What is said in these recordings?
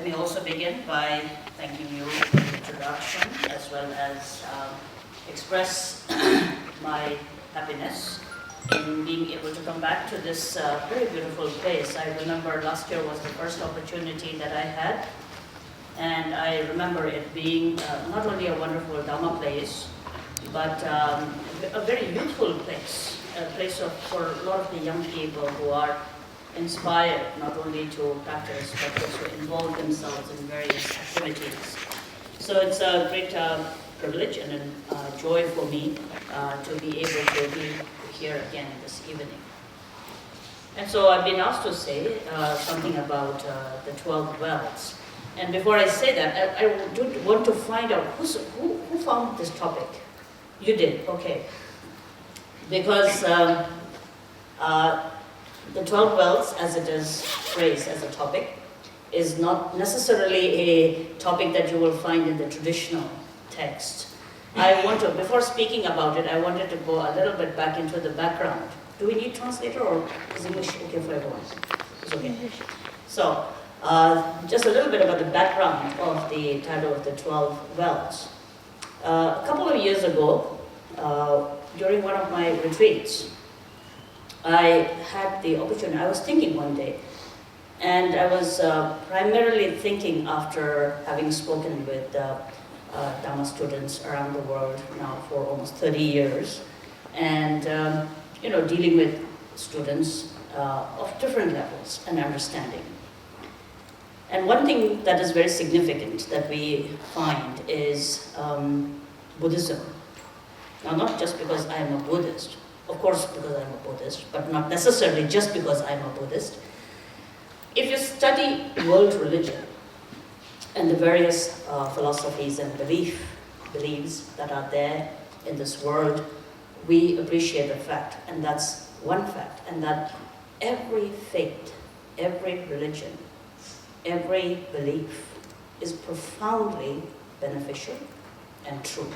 Let me also begin by thanking you for the introduction, as well as express my happiness in being able to come back to this very beautiful place. I remember last year was the first opportunity that I had, and I remember it being not only a wonderful Dhamma place, but a very youthful place, a place for a lot of the young people who are inspired not only to practice, but also involve themselves in various activities. So it's a great privilege and a joy for me to be able to be here again this evening. And so I've been asked to say something about the 12 wells. And before I say that, I do want to find out who found this topic. You did, okay. Because the 12 wells, as it is phrased as a topic, is not necessarily a topic that you will find in the traditional text. I want to, before speaking about it, I wanted to go a little bit back into the background. Do we need translator, or is English okay for everyone? It's okay. So, just a little bit about the background of the title of the 12 wells. A couple of years ago, during one of my retreats, I had the opportunity, I was thinking one day, and I was primarily thinking after having spoken with Dhamma students around the world now for almost 30 years, and dealing with students of different levels and understanding. And one thing that is very significant that we find is Buddhism. Now, not just because I am a Buddhist, of course because I'm a Buddhist, but not necessarily just because I'm a Buddhist. If you study world religion and the various philosophies and beliefs that are there in this world, we appreciate the fact, and that's one fact, and that every faith, every religion, every belief is profoundly beneficial and true.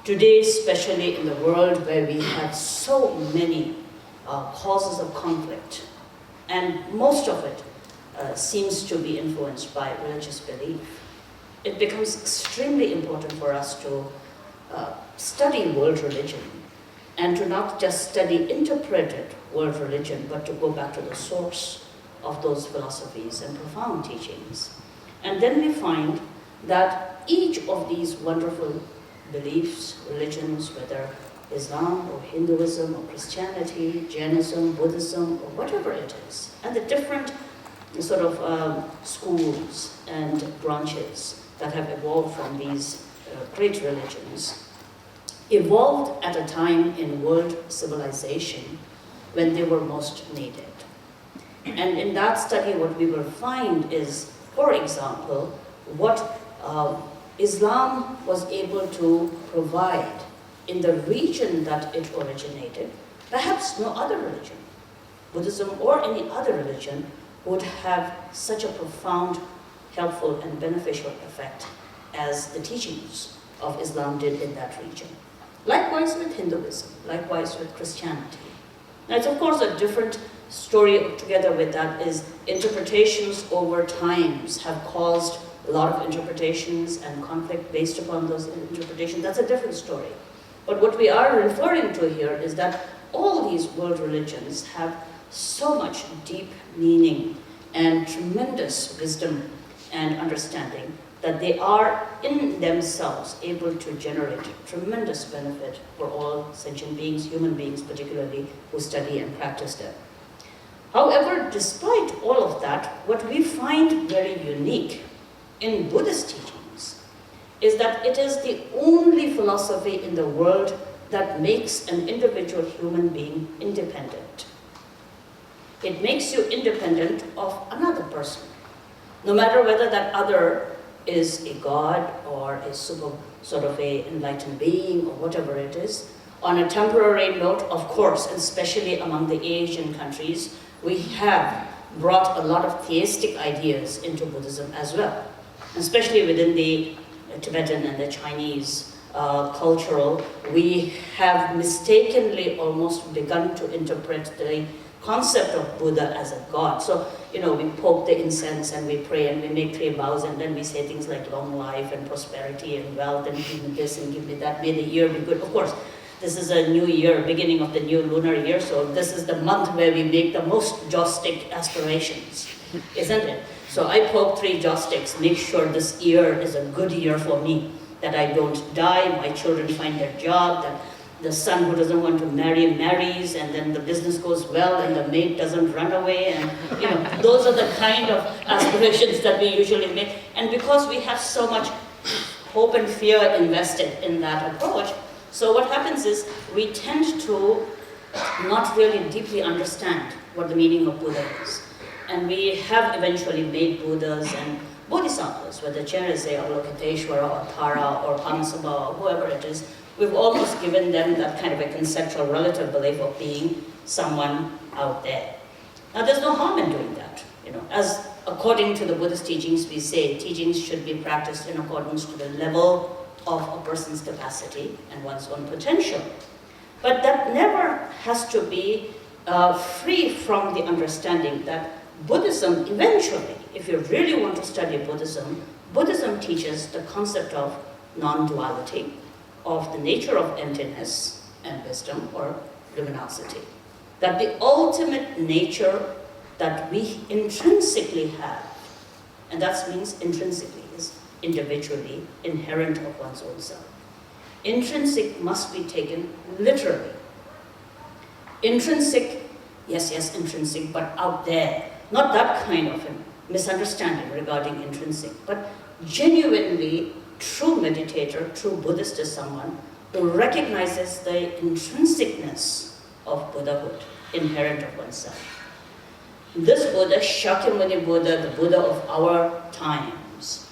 Today, especially in the world where we have so many causes of conflict, and most of it seems to be influenced by religious belief, it becomes extremely important for us to study world religion, and to not just study interpreted world religion, but to go back to the source of those philosophies and profound teachings. And then we find that each of these wonderful beliefs, religions, whether Islam or Hinduism or Christianity, Jainism, Buddhism, or whatever it is, and the different sort of schools and branches that have evolved from these great religions, evolved at a time in world civilization when they were most needed. And in that study, what we will find is, for example, what Islam was able to provide in the region that it originated. Perhaps no other religion, Buddhism or any other religion, would have such a profound, helpful, and beneficial effect as the teachings of Islam did in that region. Likewise with Hinduism, likewise with Christianity. Now, it's of course a different story together with that is interpretations over times have caused a lot of interpretations and conflict based upon those interpretations. That's a different story. But what we are referring to here is that all these world religions have so much deep meaning and tremendous wisdom and understanding that they are in themselves able to generate tremendous benefit for all sentient beings, human beings particularly, who study and practice them. However, despite all of that, what we find very unique in Buddhist teachings is that it is the only philosophy in the world that makes an individual human being independent. It makes you independent of another person, no matter whether that other is a god or a sort of a enlightened being or whatever it is. On a temporary note, of course, especially among the Asian countries, we have brought a lot of theistic ideas into Buddhism as well, especially within the Tibetan and the Chinese cultural. We have mistakenly almost begun to interpret the concept of Buddha as a god. So we poke the incense and we pray and we make 3 vows, and then we say things like long life and prosperity and wealth and give me this and give me that, may the year be good. Of course, this is a new year, beginning of the new lunar year, so this is the month where we make the most joystick aspirations, isn't it? So I poke 3 joysticks, make sure this year is a good year for me, that I don't die, my children find their job, that the son who doesn't want to marry marries, and then the business goes well, and the maid doesn't run away, and those are the kind of aspirations that we usually make. And because we have so much hope and fear invested in that approach, so what happens is we tend to not really deeply understand what the meaning of Buddha is. And we have eventually made Buddhas and Bodhisattvas, whether Cherise or Lokiteshvara or Tara or Pamasambhava or whoever it is, we've almost given them that kind of a conceptual relative belief of being someone out there. Now there's no harm in doing that. As according to the Buddhist teachings, we say teachings should be practiced in accordance to the level of a person's capacity and one's own potential. But that never has to be free from the understanding that Buddhism, eventually, if you really want to study Buddhism, Buddhism teaches the concept of non-duality, of the nature of emptiness and wisdom or luminosity. That the ultimate nature that we intrinsically have, and that means intrinsically is individually inherent of one's own self. Intrinsic must be taken literally. Intrinsic, yes, intrinsic, but out there. Not that kind of a misunderstanding regarding intrinsic, but genuinely true meditator, true Buddhist is someone who recognizes the intrinsicness of Buddhahood, inherent of oneself. This Buddha, Shakyamuni Buddha, the Buddha of our times,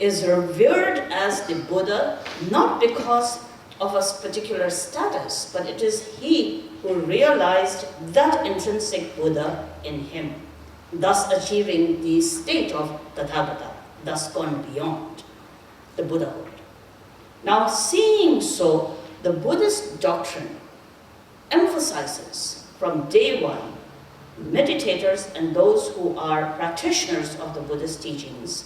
is revered as the Buddha not because of a particular status, but it is he who realized that intrinsic Buddha in him, thus achieving the state of Tathagata, thus gone beyond the Buddhahood. Now, seeing so, the Buddhist doctrine emphasizes from day one, meditators and those who are practitioners of the Buddhist teachings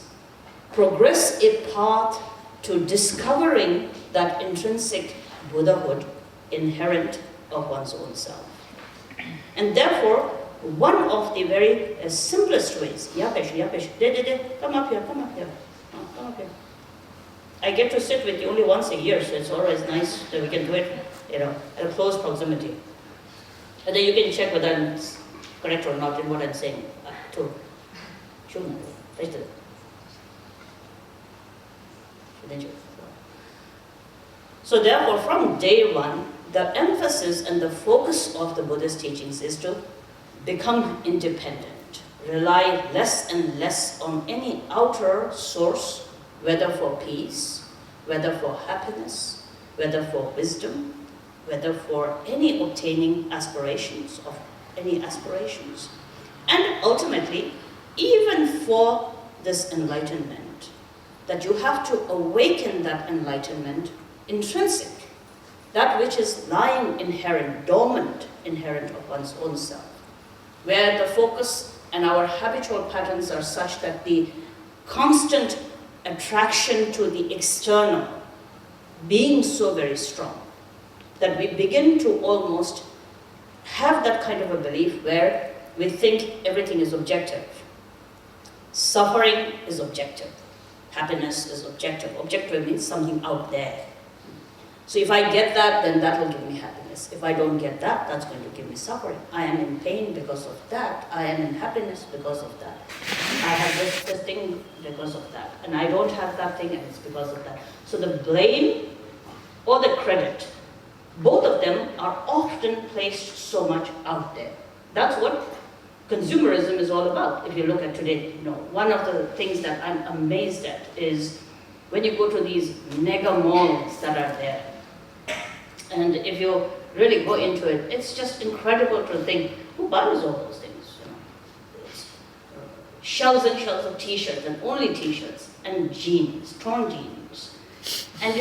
progress a path to discovering that intrinsic Buddhahood inherent of one's own self. And therefore, one of the very simplest ways, Yapesh, come up here, come up here. I get to sit with you only once a year, so it's always nice that we can do it, at a close proximity. And then you can check whether I'm correct or not in what I'm saying. So therefore, from day one, the emphasis and the focus of the Buddhist teachings is to become independent, rely less and less on any outer source, whether for peace, whether for happiness, whether for wisdom, whether for any obtaining aspirations of any aspirations, and ultimately, even for this enlightenment, that you have to awaken that enlightenment intrinsic, that which is lying inherent, dormant, inherent of one's own self, where the focus and our habitual patterns are such that the constant attraction to the external being so very strong, that we begin to almost have that kind of a belief where we think everything is objective. Suffering is objective. Happiness is objective. Objective means something out there. So if I get that, then that will give me happiness. If I don't get that, that's going to give me suffering. I am in pain because of that. I am in happiness because of that. I have this thing because of that. And I don't have that thing and it's because of that. So the blame or the credit, both of them are often placed so much out there. That's what consumerism is all about. If you look at today, one of the things that I'm amazed at is when you go to these mega malls that are there, and if you really go into it, it's just incredible to think, who buys all those things? It's shelves and shelves of t-shirts, and only t-shirts, and jeans, torn jeans. And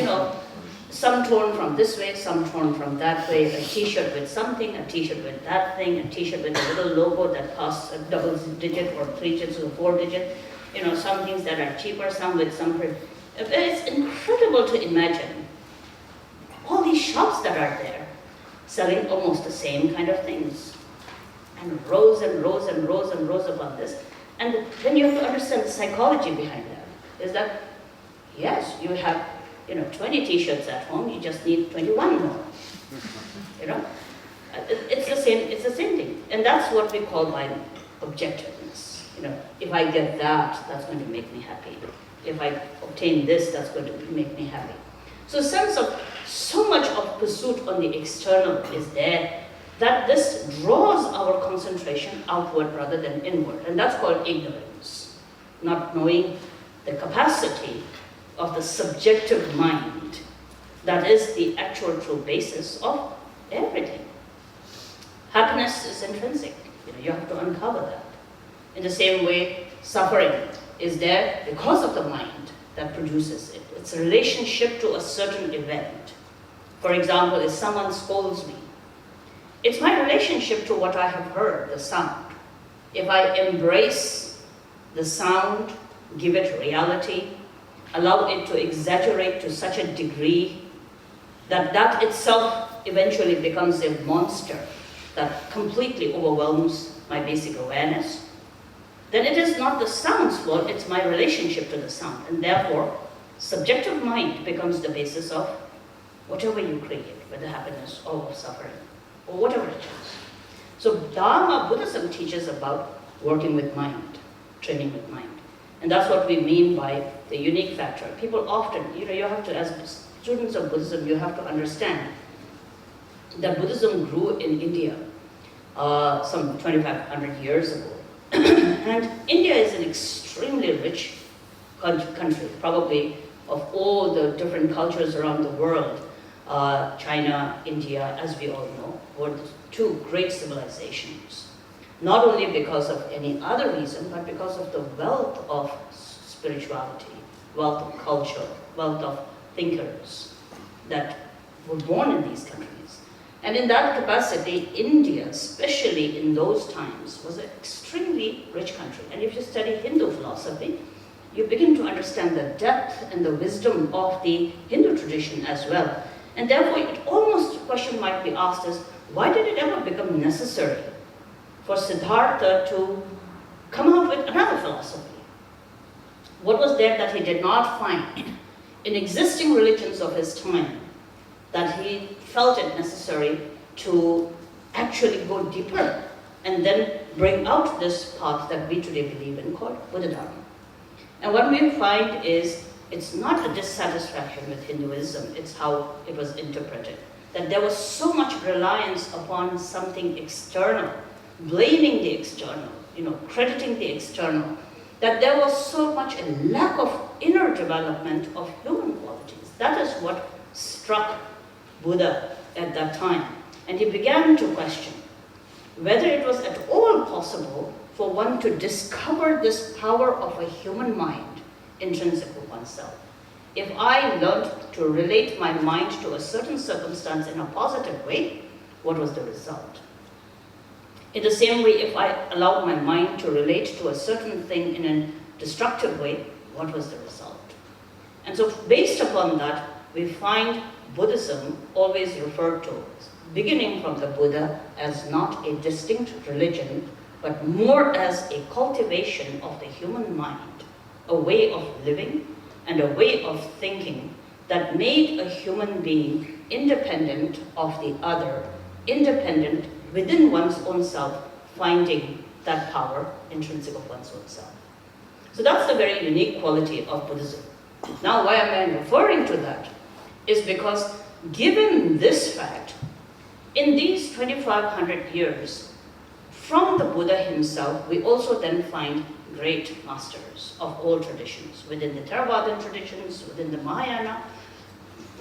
some torn from this way, some torn from that way, a t-shirt with something, a t-shirt with that thing, a t-shirt with a little logo that costs a double digit or 3 digits or 4 digit, some things that are cheaper, some with some... It's incredible to imagine all these shops that are there selling almost the same kind of things. And rows and rows and rows and rows upon this. And then you have to understand the psychology behind that. Is that, yes, you have 20 t-shirts at home, you just need 21 more. It's the same thing. And that's what we call by objectiveness. If I get that, that's going to make me happy. If I obtain this, that's going to make me happy. So a sense of so much of pursuit on the external is there that this draws our concentration outward rather than inward. And that's called ignorance. Not knowing the capacity of the subjective mind that is the actual true basis of everything. Happiness is intrinsic. You have to uncover that. In the same way, suffering is there because of the mind that produces it. It's a relationship to a certain event. For example, if someone scolds me, it's my relationship to what I have heard, the sound. If I embrace the sound, give it reality, allow it to exaggerate to such a degree that itself eventually becomes a monster that completely overwhelms my basic awareness, then it is not the sound's fault, it's my relationship to the sound. And therefore, subjective mind becomes the basis of whatever you create, whether happiness or suffering, or whatever it is. So Dharma, Buddhism teaches about working with mind, training with mind. And that's what we mean by the unique factor. People often, you have to, as students of Buddhism, you have to understand that Buddhism grew in India some 2,500 years ago. And India is an extremely rich country, probably of all the different cultures around the world. China, India, as we all know, were the two great civilizations. Not only because of any other reason, but because of the wealth of spirituality, wealth of culture, wealth of thinkers that were born in these countries. And in that capacity, India, especially in those times, was an extremely rich country. And if you study Hindu philosophy, you begin to understand the depth and the wisdom of the Hindu tradition as well. And therefore, a question might be asked is, why did it ever become necessary for Siddhartha to come out with another philosophy? What was there that he did not find in existing religions of his time that he felt it necessary to actually go deeper and then bring out this path that we today believe in called Buddha Dharma? And what we find is it's not a dissatisfaction with Hinduism, it's how it was interpreted. That there was so much reliance upon something external, blaming the external, crediting the external, that there was so much a lack of inner development of human qualities. That is what struck Buddha at that time. And he began to question whether it was at all possible for one to discover this power of a human mind intrinsic to oneself. If I learned to relate my mind to a certain circumstance in a positive way, what was the result? In the same way, if I allowed my mind to relate to a certain thing in a destructive way, what was the result? And so based upon that, we find Buddhism always referred to, beginning from the Buddha, as not a distinct religion, but more as a cultivation of the human mind, a way of living and a way of thinking that made a human being independent of the other, independent within one's own self, finding that power intrinsic of one's own self. So that's the very unique quality of Buddhism. Now, why am I referring to that? Is because given this fact, in these 2,500 years, from the Buddha himself, we also then find great masters of all traditions, within the Theravadan traditions, within the Mahayana,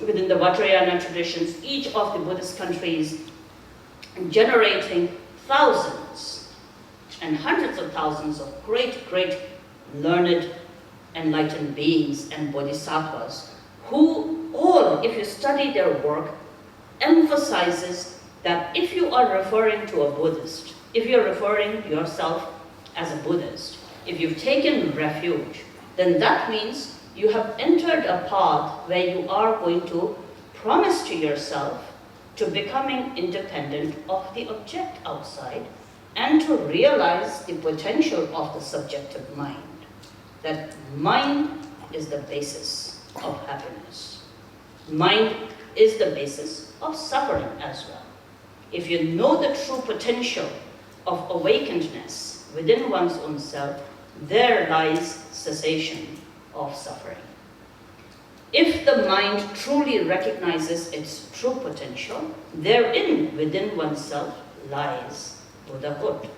within the Vajrayana traditions, each of the Buddhist countries generating thousands and hundreds of thousands of great, great learned, enlightened beings and bodhisattvas who all, if you study their work, emphasizes that if you are referring to a Buddhist, if you're referring yourself as a Buddhist, if you've taken refuge, then that means you have entered a path where you are going to promise to yourself to becoming independent of the object outside and to realize the potential of the subjective mind. That mind is the basis of happiness. Mind is the basis of suffering as well. If you know the true potential of awakenedness within one's own self, there lies cessation of suffering. If the mind truly recognizes its true potential, therein within oneself lies Buddhahood.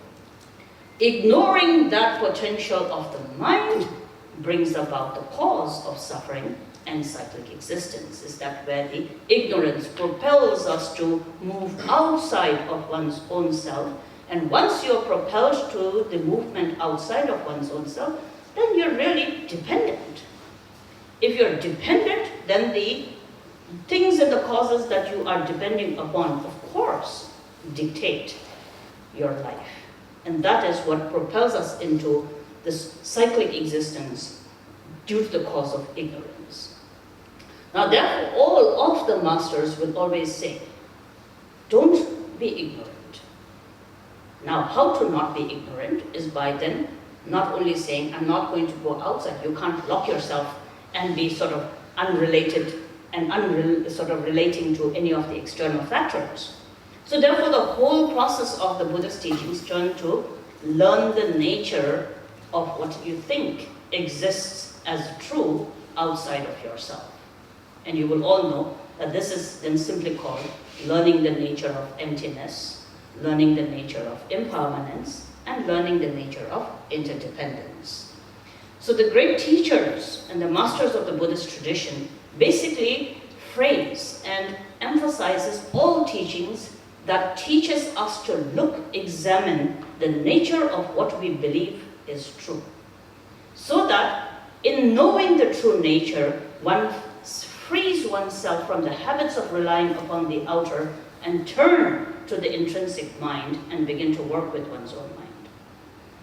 Ignoring that potential of the mind brings about the cause of suffering and cyclic existence. Is that where the ignorance propels us to move outside of one's own self? And once you're propelled to the movement outside of one's own self, then you're really dependent. If you're dependent, then the things and the causes that you are depending upon, of course, dictate your life. And that is what propels us into this cyclic existence due to the cause of ignorance. Now, therefore, all of the masters will always say, don't be ignorant. Now, how to not be ignorant is by then not only saying, I'm not going to go outside. You can't lock yourself and be sort of unrelated and sort of relating to any of the external factors. So therefore, the whole process of the Buddhist teachings turn to learn the nature of what you think exists as true outside of yourself. And you will all know that this is then simply called learning the nature of emptiness, learning the nature of impermanence, and learning the nature of interdependence. So the great teachers and the masters of the Buddhist tradition basically phrase and emphasizes all teachings that teaches us to examine the nature of what we believe is true. So that in knowing the true nature, one frees oneself from the habits of relying upon the outer and turn to the intrinsic mind and begin to work with one's own mind.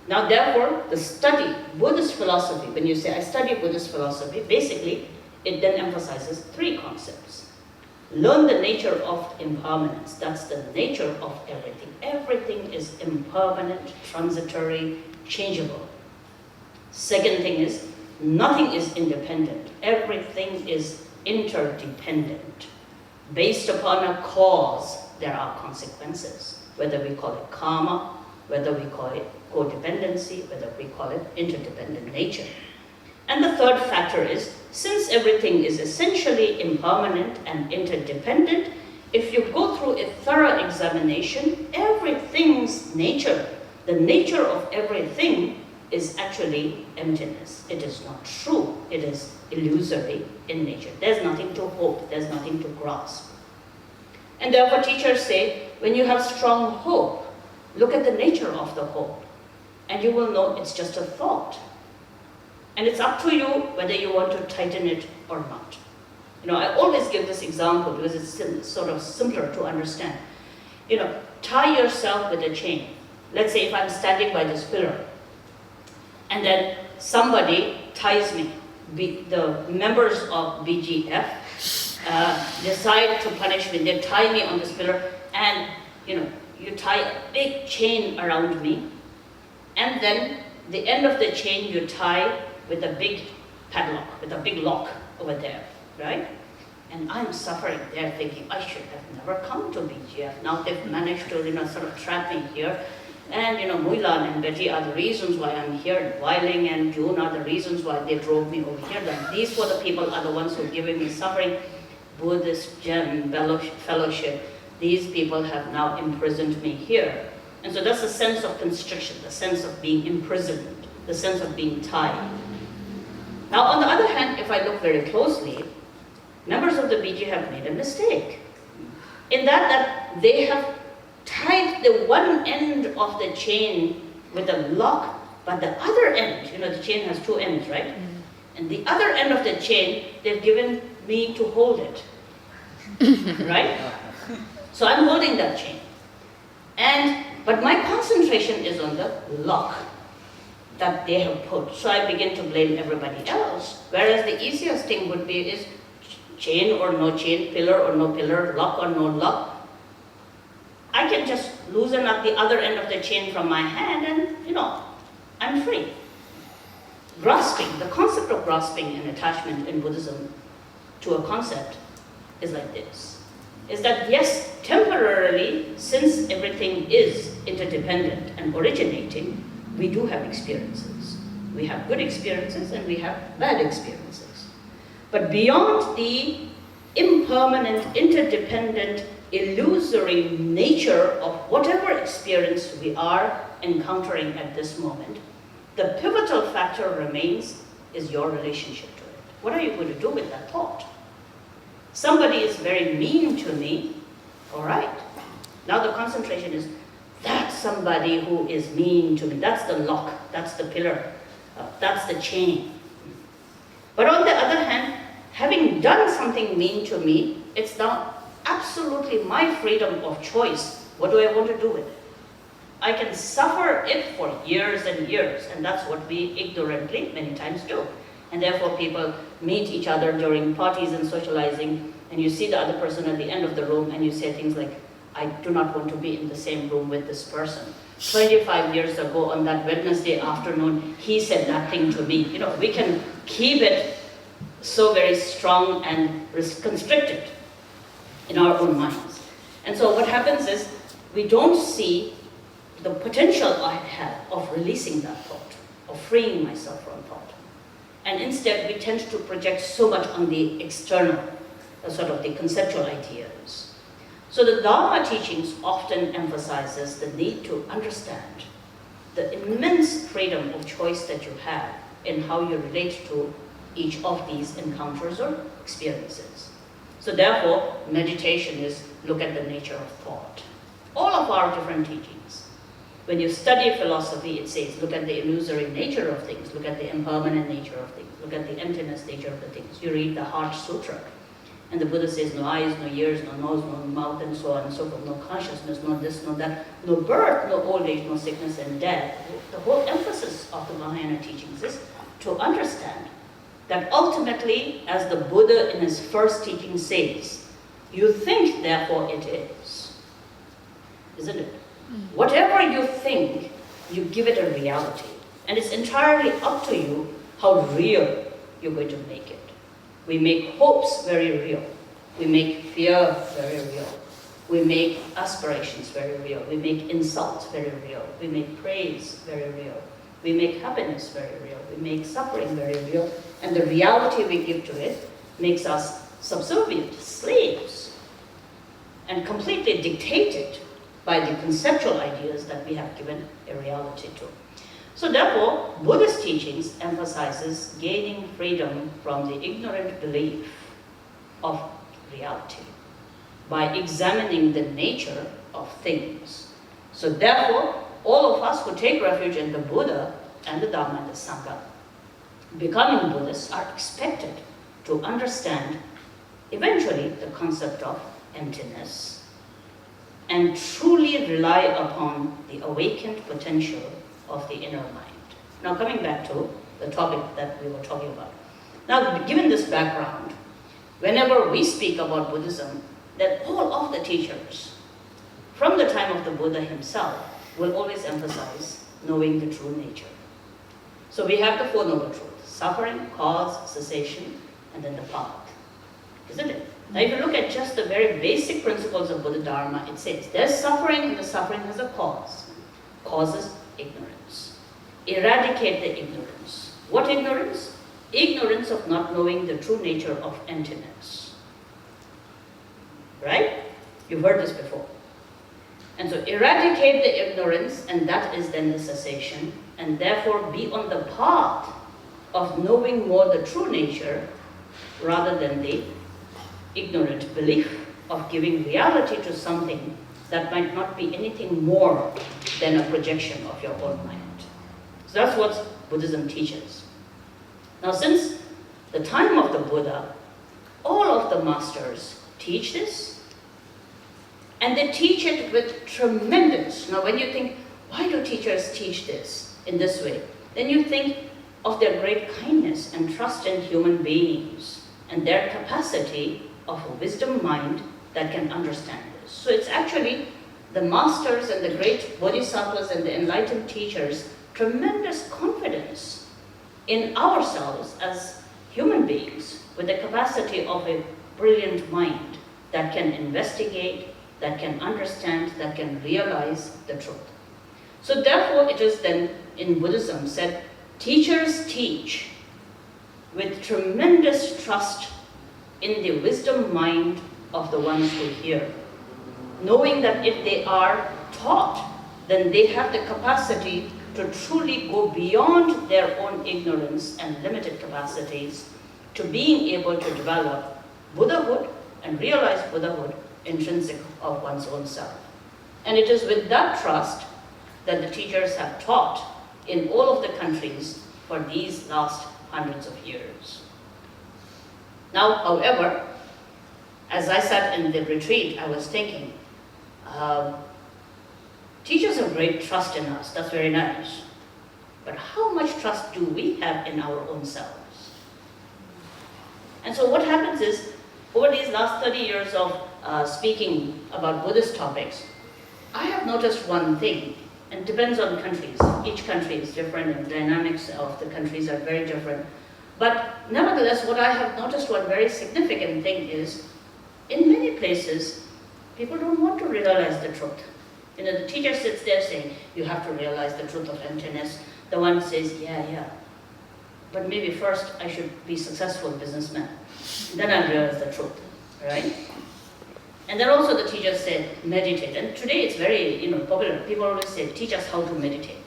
Now therefore, the study, Buddhist philosophy, when you say I study Buddhist philosophy, basically it then emphasizes three concepts. Learn the nature of impermanence. That's the nature of everything. Everything is impermanent, transitory, changeable. Second thing is, nothing is independent. Everything is interdependent. Based upon a cause, there are consequences. Whether we call it karma, whether we call it codependency, whether we call it interdependent nature. And the third factor is, since everything is essentially impermanent and interdependent, if you go through a thorough examination, everything's nature, the nature of everything is actually emptiness. It is not true. It is illusory in nature. There's nothing to hope. There's nothing to grasp. And therefore teachers say, when you have strong hope, look at the nature of the hope. And you will know it's just a thought. And it's up to you whether you want to tighten it or not. You know, I always give this example because it's sort of simpler to understand. You know, tie yourself with a chain. Let's say if I'm standing by this pillar, and then somebody ties me. The members of BGF decide to punish me. They tie me on this pillar, and you tie a big chain around me, and then the end of the chain you tie with a big padlock, with a big lock over there, right? And I'm suffering there thinking, I should have never come to BGF. Now they've managed to sort of trap me here. And Muilan and Betty are the reasons why I'm here. Weiling and June are the reasons why they drove me over here. These were the people are the ones who are giving me suffering. Buddhist Gem Fellowship, these people have now imprisoned me here. And so that's the sense of constriction, the sense of being imprisoned, the sense of being tied. Now on the other hand, if I look very closely, members of the BG have made a mistake. In that they have tied the one end of the chain with a lock, but the other end, the chain has two ends, right? Mm-hmm. And the other end of the chain, they've given me to hold it, right? So I'm holding that chain. But my concentration is on the lock that they have put. So I begin to blame everybody else. Whereas the easiest thing would be is chain or no chain, pillar or no pillar, lock or no lock. I can just loosen up the other end of the chain from my hand and, I'm free. Grasping, the concept of grasping and attachment in Buddhism to a concept is like this. Is that yes, temporarily, since everything is interdependent and originating, we do have experiences. We have good experiences and we have bad experiences. But beyond the impermanent, interdependent, illusory nature of whatever experience we are encountering at this moment, the pivotal factor remains is your relationship to it. What are you going to do with that thought? Somebody is very mean to me, all right. Now the concentration is, that's somebody who is mean to me. That's the lock, that's the pillar, that's the chain. But on the other hand, having done something mean to me, it's now absolutely my freedom of choice. What do I want to do with it? I can suffer it for years and years, and that's what we ignorantly many times do. And therefore people meet each other during parties and socializing, and you see the other person at the end of the room and you say things like, I do not want to be in the same room with this person. 25 years ago on that Wednesday afternoon, he said that thing to me. We can keep it so very strong and constricted in our own minds. And so what happens is, we don't see the potential I have of releasing that thought, of freeing myself from thought. And instead, we tend to project so much on the external, sort of the conceptual ideas. So the Dharma teachings often emphasizes the need to understand the immense freedom of choice that you have in how you relate to each of these encounters or experiences. So therefore, meditation is look at the nature of thought. All of our different teachings. When you study philosophy, it says, look at the illusory nature of things, look at the impermanent nature of things, look at the emptiness nature of the things. You read the Heart Sutra, and the Buddha says, no eyes, no ears, no nose, no mouth, and so on and so forth, no consciousness, no this, no that, no birth, no old age, no sickness and death. The whole emphasis of the Mahayana teachings is to understand that ultimately, as the Buddha in his first teaching says, you think, therefore it is. Isn't it? Whatever you think, you give it a reality. And it's entirely up to you how real you're going to make it. We make hopes very real. We make fear very real. We make aspirations very real. We make insults very real. We make praise very real. We make happiness very real. We make suffering very real. And the reality we give to it makes us subservient, slaves, and completely dictated by the conceptual ideas that we have given a reality to. So therefore, Buddhist teachings emphasizes gaining freedom from the ignorant belief of reality by examining the nature of things. So therefore, all of us who take refuge in the Buddha and the Dharma and the Sangha, becoming Buddhists, are expected to understand eventually the concept of emptiness and truly rely upon the awakened potential of the inner mind. Now coming back to the topic that we were talking about. Now given this background, whenever we speak about Buddhism, that all of the teachers from the time of the Buddha himself will always emphasize knowing the true nature. So we have the Four Noble Truths: suffering, cause, cessation, and then the path. Isn't it? Now if you look at just the very basic principles of Buddha Dharma, it says there's suffering and the suffering has a cause. Cause is ignorance. Eradicate the ignorance. What ignorance? Ignorance of not knowing the true nature of emptiness. Right? You've heard this before. And so eradicate the ignorance, and that is then the cessation, and therefore be on the path of knowing more the true nature rather than the ignorant belief of giving reality to something that might not be anything more than a projection of your own mind. So that's what Buddhism teaches. Now since the time of the Buddha, all all of the masters teach this, and they teach it with tremendous. Now when you think, why do teachers teach this in this way? Then you think of their great kindness and trust in human beings and their capacity of a wisdom mind that can understand this. So it's actually the masters and the great bodhisattvas and the enlightened teachers' tremendous confidence in ourselves as human beings with the capacity of a brilliant mind that can investigate, that can understand, that can realize the truth. So therefore it is then in Buddhism said, teachers teach with tremendous trust in the wisdom mind of the ones who hear, knowing that if they are taught, then they have the capacity to truly go beyond their own ignorance and limited capacities to being able to develop Buddhahood and realize Buddhahood intrinsic of one's own self. And it is with that trust that the teachers have taught in all of the countries for these last hundreds of years. Now, however, as I sat in the retreat, I was thinking, teachers have great trust in us, that's very nice. But how much trust do we have in our own selves? And so what happens is, over these last 30 years of speaking about Buddhist topics, I have noticed one thing, and it depends on countries. Each country is different and the dynamics of the countries are very different. But nevertheless, what I have noticed, one very significant thing is, in many places, people don't want to realize the truth. You know, the teacher sits there saying, you have to realize the truth of emptiness. The one says, yeah, but maybe first I should be a successful businessman. Then I'll realize the truth, right? And then also the teachers said, meditate. And today it's very popular. People always say, teach us how to meditate.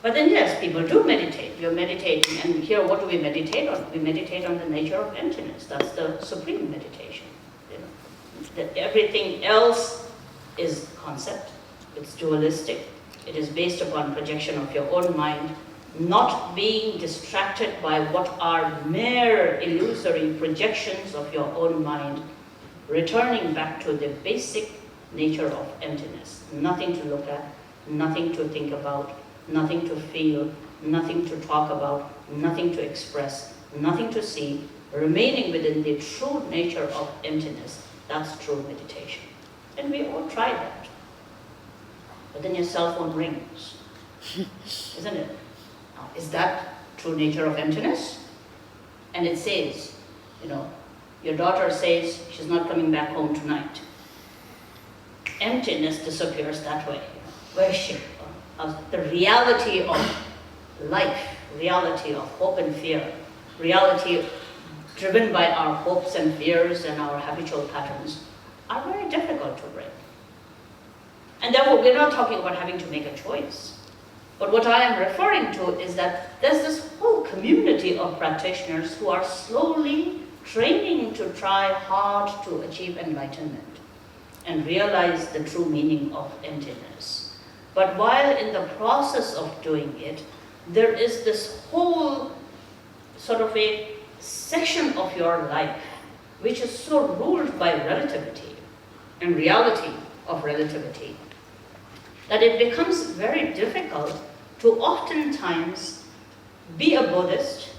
But then yes, people do meditate. You're meditating, and here what do we meditate on? We meditate on the nature of emptiness. That's the supreme meditation. That everything else is concept. It's dualistic. It is based upon projection of your own mind, not being distracted by what are mere illusory projections of your own mind, returning back to the basic nature of emptiness. Nothing to look at, nothing to think about, nothing to feel, nothing to talk about, nothing to express, nothing to see, remaining within the true nature of emptiness. That's true meditation. And we all try that. But then your cell phone rings, isn't it? Now, is that true nature of emptiness? And it says, your daughter says she's not coming back home tonight. Emptiness disappears that way. Where is she? The reality of life, reality of hope and fear, reality driven by our hopes and fears and our habitual patterns are very difficult to break. And therefore, we're not talking about having to make a choice. But what I am referring to is that there's this whole community of practitioners who are slowly training to try hard to achieve enlightenment and realize the true meaning of emptiness. But while in the process of doing it, there is this whole sort of a section of your life which is so ruled by relativity and reality of relativity that it becomes very difficult to oftentimes be a Buddhist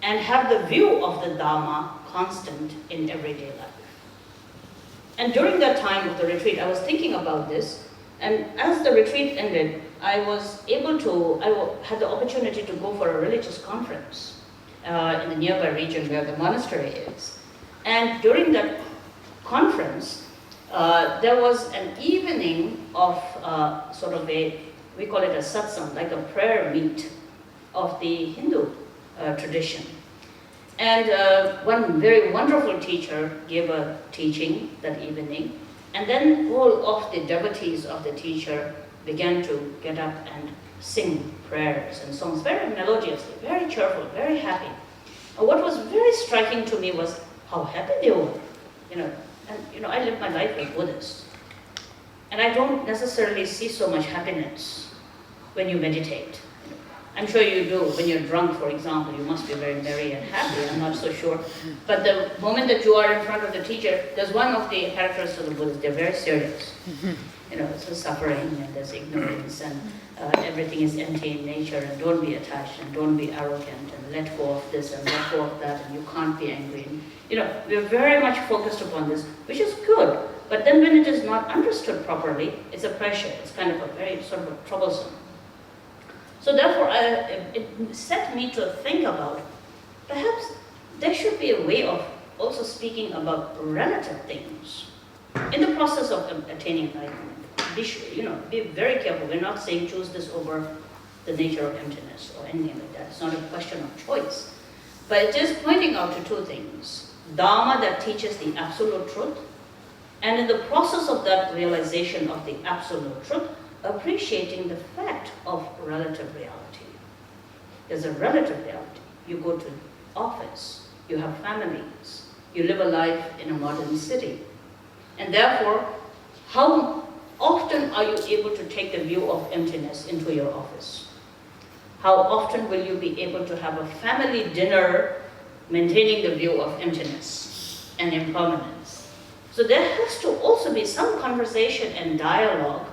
and have the view of the Dharma constant in everyday life. And during that time of the retreat, I was thinking about this, and as the retreat ended, I had the opportunity to go for a religious conference in the nearby region where the monastery is. And during that conference, there was an evening of we call it a satsang, like a prayer meet of the Hindu tradition. And one very wonderful teacher gave a teaching that evening, and then all of the devotees of the teacher began to get up and sing prayers and songs very melodiously, very cheerful, very happy. And what was very striking to me was how happy they were. I live my life as Buddhist, and I don't necessarily see so much happiness when you meditate. I'm sure you do. When you're drunk, for example, you must be very merry and happy. I'm not so sure. But the moment that you are in front of the teacher, there's one of the characteristics of the Buddhists. They're very serious. You know, it's the suffering and there's ignorance and everything is empty in nature, and don't be attached and don't be arrogant and let go of this and let go of that, and you can't be angry. And, you know, we're very much focused upon this, which is good. But then when it is not understood properly, it's a pressure. It's kind of a very sort of troublesome. So therefore, it set me to think about, perhaps there should be a way of also speaking about relative things in the process of attaining enlightenment. Be very careful. We're not saying choose this over the nature of emptiness or anything like that. It's not a question of choice. But it is pointing out to two things. Dharma that teaches the absolute truth, and in the process of that realization of the absolute truth, appreciating the fact of relative reality. There's a relative reality. You go to office, you have families, you live a life in a modern city. And therefore, how often are you able to take the view of emptiness into your office? How often will you be able to have a family dinner maintaining the view of emptiness and impermanence? So there has to also be some conversation and dialogue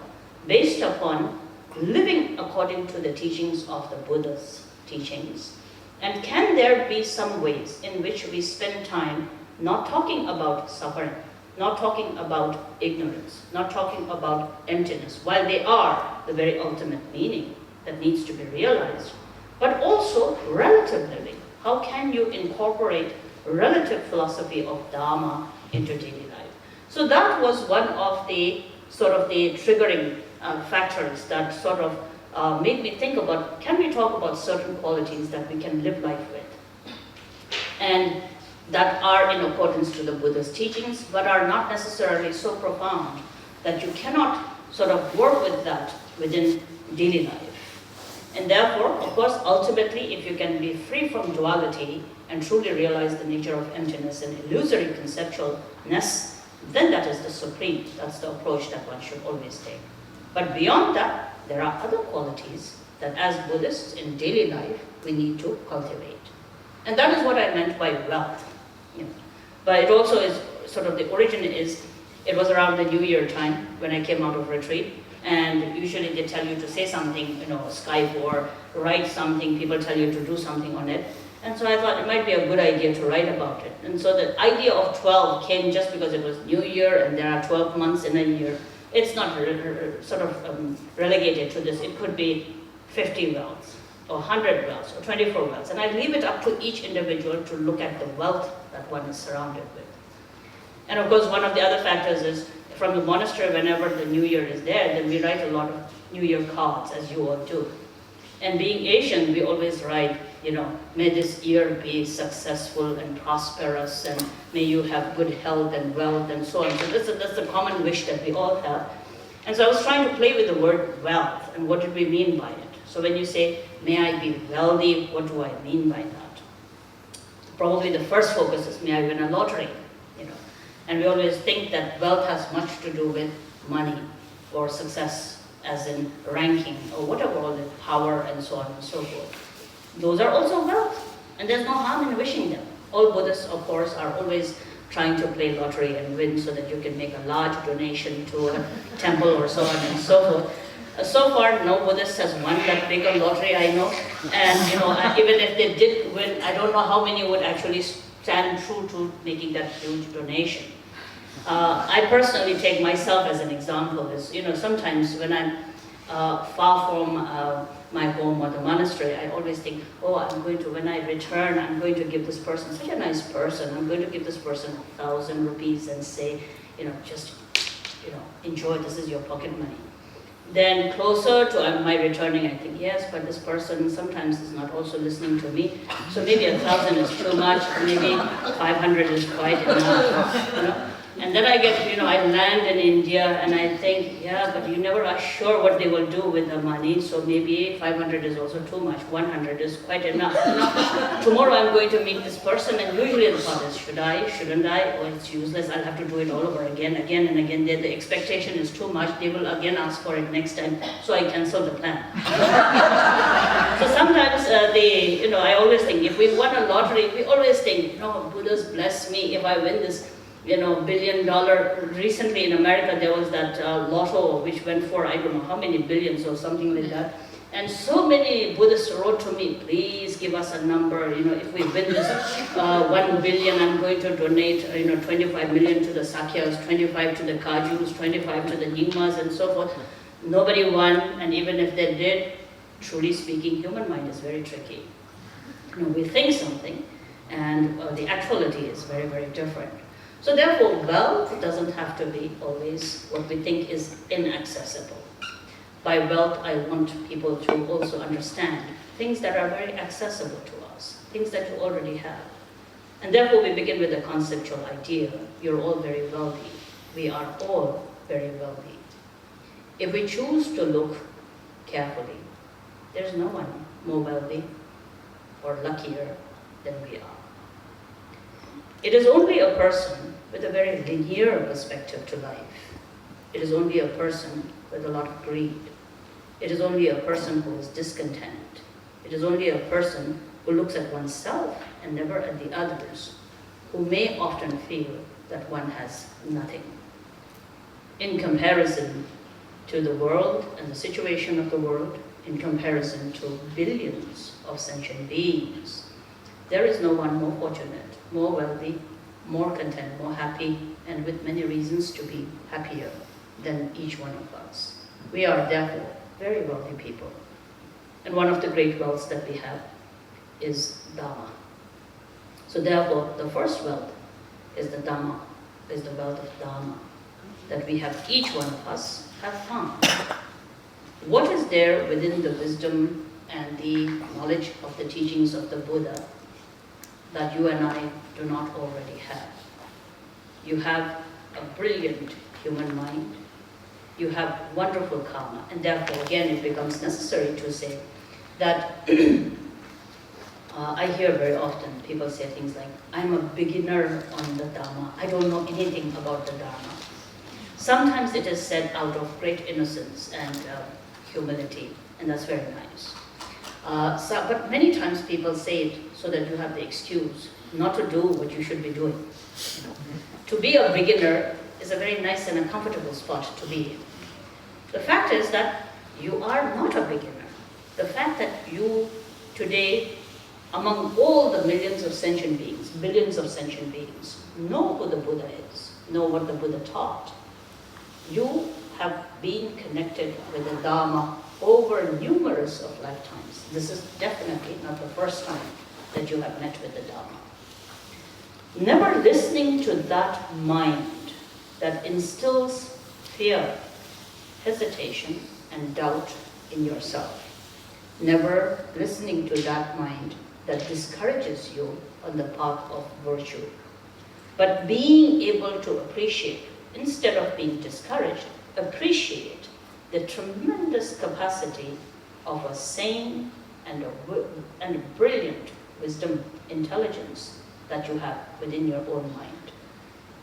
based upon living according to the teachings of the Buddha's teachings. And can there be some ways in which we spend time not talking about suffering, not talking about ignorance, not talking about emptiness, while they are the very ultimate meaning that needs to be realized, but also relative living. How can you incorporate relative philosophy of Dharma into daily life? So that was one of the sort of the triggering factors that sort of made me think about, can we talk about certain qualities that we can live life with? And that are in accordance to the Buddha's teachings, but are not necessarily so profound that you cannot sort of work with that within daily life. And therefore, of course, ultimately, if you can be free from duality and truly realize the nature of emptiness and illusory conceptualness, then that is the supreme. That's the approach that one should always take. But beyond that, there are other qualities that as Buddhists in daily life, we need to cultivate. And that is what I meant by wealth. But it also is sort of the origin is, it was around the New Year time when I came out of retreat, and usually they tell you to say something, Skype or write something, people tell you to do something on it. And so I thought it might be a good idea to write about it. And so the idea of 12 came just because it was New Year and there are 12 months in a year. It's not relegated to this. It could be 50 wealths, or 100 wealths, or 24 wealths. And I leave it up to each individual to look at the wealth that one is surrounded with. And of course, one of the other factors is, from the monastery, whenever the New Year is there, then we write a lot of New Year cards, as you all do. And being Asian, we always write, may this year be successful and prosperous, and may you have good health and wealth and so on. So that's a common wish that we all have. And so I was trying to play with the word wealth, and what did we mean by it? So when you say, may I be wealthy, what do I mean by that? Probably the first focus is, may I win a lottery, And we always think that wealth has much to do with money or success, as in ranking or whatever, all the power and so on and so forth. Those are also wealth, and there's no harm in wishing them. All Buddhists, of course, are always trying to play lottery and win so that you can make a large donation to a temple or so on and so forth. So far, no Buddhist has won that big a lottery, I know. And even if they did win, I don't know how many would actually stand true to making that huge donation. I personally take myself as an example. Sometimes when I'm far from my home or the monastery, I always think, when I return, I'm going to give this person, such a nice person, I'm going to give this person 1,000 rupees and say, enjoy, this is your pocket money. Then closer to my returning, I think, yes, but this person sometimes is not also listening to me. So maybe 1,000 is too much, maybe 500 is quite enough. And then I get, I land in India and I think, yeah, but you never are sure what they will do with the money, so maybe 500 is also too much, 100 is quite enough. Tomorrow I'm going to meet this person, and usually the thought is, should I, shouldn't I? Oh, it's useless, I'll have to do it all over again and again. The expectation is too much, they will again ask for it next time, so I cancel the plan. So sometimes I always think, if we won a lottery, we always think, Buddha's bless me if I win this $1 billion. Recently in America there was that lotto which went for I don't know how many billions or something like that. And so many Buddhists wrote to me, please give us a number, if we win this 1 billion, I'm going to donate 25 million to the Sakyas, 25 to the Kajus, 25 to the Nyingmas and so forth. Nobody won, and even if they did, truly speaking, human mind is very tricky. We think something, and the actuality is very, very different. So therefore, wealth doesn't have to be always what we think is inaccessible. By wealth, I want people to also understand things that are very accessible to us, things that you already have. And therefore, we begin with a conceptual idea. You're all very wealthy. We are all very wealthy. If we choose to look carefully, there's no one more wealthy or luckier than we are. It is only a person with a very linear perspective to life. It is only a person with a lot of greed. It is only a person who is discontent. It is only a person who looks at oneself and never at the others, who may often feel that one has nothing. In comparison to the world and the situation of the world, in comparison to billions of sentient beings, there is no one more fortunate, more wealthy, more content, more happy, and with many reasons to be happier than each one of us. We are therefore very wealthy people. And one of the great wealths that we have is Dhamma. So therefore, the first wealth is the Dhamma, is the wealth of Dhamma, that we have, each one of us have found. What is there within the wisdom and the knowledge of the teachings of the Buddha that you and I do not already have? You have a brilliant human mind. You have wonderful karma. And therefore, again, it becomes necessary to say that I hear very often people say things like, I'm a beginner on the Dhamma. I don't know anything about the Dharma. Sometimes it is said out of great innocence and humility, and that's very nice. But many times people say it so that you have the excuse not to do what you should be doing. To be a beginner is a very nice and a comfortable spot to be in. The fact is that you are not a beginner. The fact that you today, among all the millions of sentient beings, billions of sentient beings, know who the Buddha is, know what the Buddha taught. You have been connected with the Dharma over numerous of lifetimes. This is definitely not the first time that you have met with the Dharma. Never listening to that mind that instills fear, hesitation, and doubt in yourself. Never listening to that mind that discourages you on the path of virtue. But being able to appreciate, instead of being discouraged, appreciate the tremendous capacity of a sane and a brilliant wisdom, intelligence that you have within your own mind.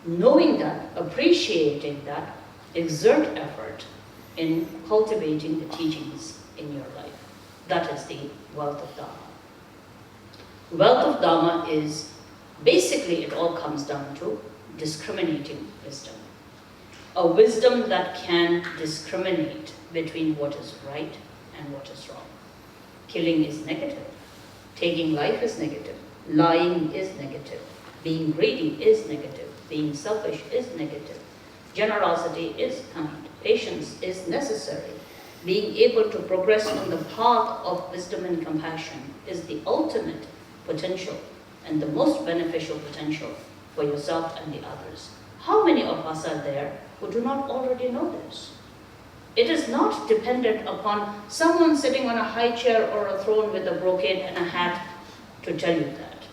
Knowing that, appreciating that, exert effort in cultivating the teachings in your life. That is the wealth of Dhamma. Wealth of Dhamma is, basically it all comes down to discriminating wisdom. A wisdom that can discriminate between what is right and what is wrong. Killing is negative. Taking life is negative. Lying is negative. Being greedy is negative. Being selfish is negative. Generosity is kind. Patience is necessary. Being able to progress on the path of wisdom and compassion is the ultimate potential and the most beneficial potential for yourself and the others. How many of us are there who do not already know this? It is not dependent upon someone sitting on a high chair or a throne with a brocade and a hat to tell you that.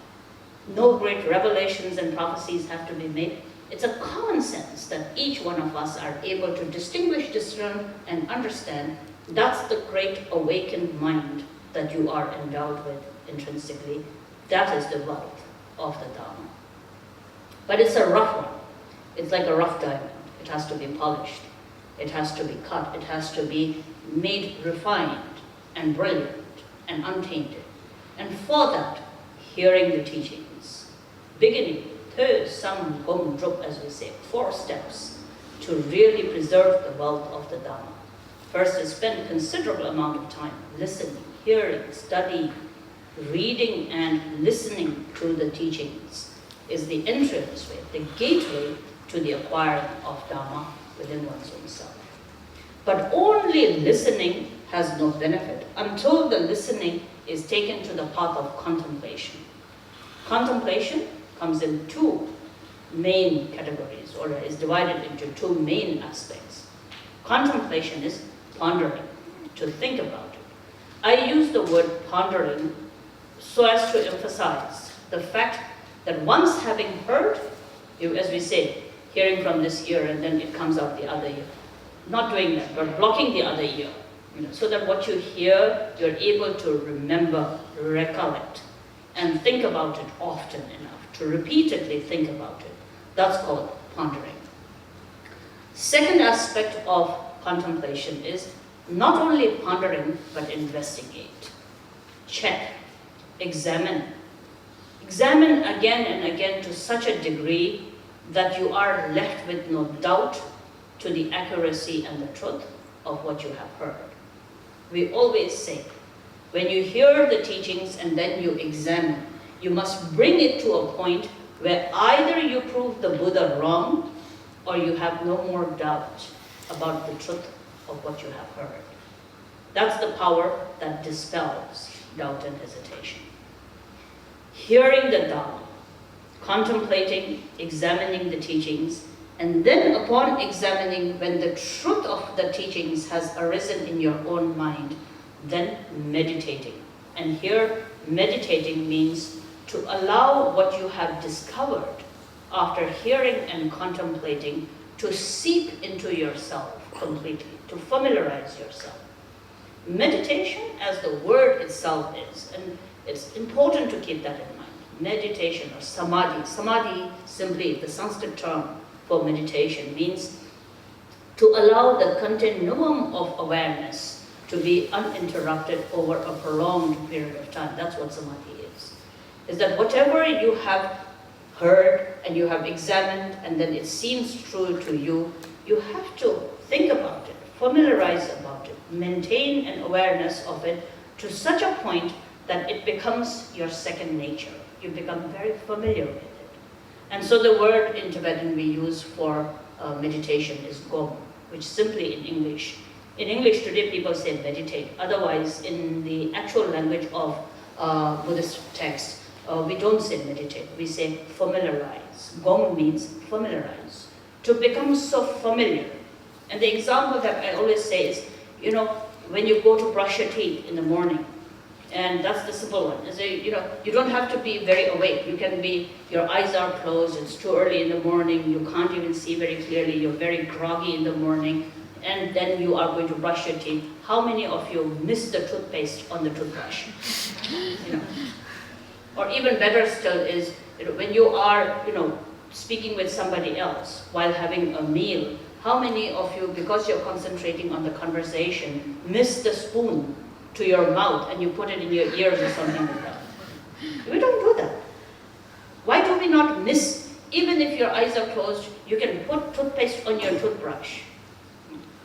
No great revelations and prophecies have to be made. It's a common sense that each one of us are able to distinguish, discern, and understand. That's the great awakened mind that you are endowed with intrinsically. That is the wealth of the Dharma. But it's a rough one. It's like a rough diamond. It has to be polished. It has to be cut. It has to be made refined and brilliant and untainted. And for that, hearing the teachings, beginning with Sam Gom Drup, as we say, 4 steps to really preserve the wealth of the Dharma. First is spend considerable amount of time listening, hearing, studying, reading and listening to the teachings is the entranceway, the gateway to the acquiring of Dharma within one's own self. But only listening has no benefit until the listening is taken to the path of contemplation. Contemplation comes in 2 main categories, or is divided into 2 main aspects. Contemplation is pondering, to think about it. I use the word pondering so as to emphasize the fact that once having heard, you, as we say, hearing from this ear and then it comes out the other ear. Not doing that, but blocking the other ear. So that what you hear, you're able to remember, recollect, and think about it often enough, to repeatedly think about it. That's called pondering. Second aspect of contemplation is not only pondering, but investigate, check, examine. Examine again and again to such a degree that you are left with no doubt to the accuracy and the truth of what you have heard. We always say, when you hear the teachings and then you examine, you must bring it to a point where either you prove the Buddha wrong or you have no more doubt about the truth of what you have heard. That's the power that dispels doubt and hesitation. Hearing the Dharma, contemplating, examining the teachings, and then upon examining, when the truth of the teachings has arisen in your own mind, then meditating. And here, meditating means to allow what you have discovered after hearing and contemplating to seep into yourself completely, to familiarize yourself. Meditation, as the word itself is, and it's important to keep that in mind. Meditation or samadhi. Samadhi, simply the Sanskrit term for meditation, means to allow the continuum of awareness to be uninterrupted over a prolonged period of time. That's what samadhi is. Is that whatever you have heard and you have examined and then it seems true to you, you have to think about it, familiarize about it, maintain an awareness of it to such a point that it becomes your second nature. You become very familiar with it. And so the word in Tibetan we use for meditation is gom, which simply in English today people say meditate. Otherwise, in the actual language of Buddhist text, we don't say meditate, we say familiarize. Gom means familiarize, to become so familiar. And the example that I always say is, when you go to brush your teeth in the morning, and that's the simple one. Is you don't have to be very awake. You can be, your eyes are closed, it's too early in the morning, you can't even see very clearly, you're very groggy in the morning, and then you are going to brush your teeth. How many of you miss the toothpaste on the toothbrush? Or even better still is, when you are, speaking with somebody else while having a meal, how many of you, because you're concentrating on the conversation, miss the spoon to your mouth and you put it in your ears or something like that? We don't do that. Why do we not miss? Even if your eyes are closed, you can put toothpaste on your toothbrush.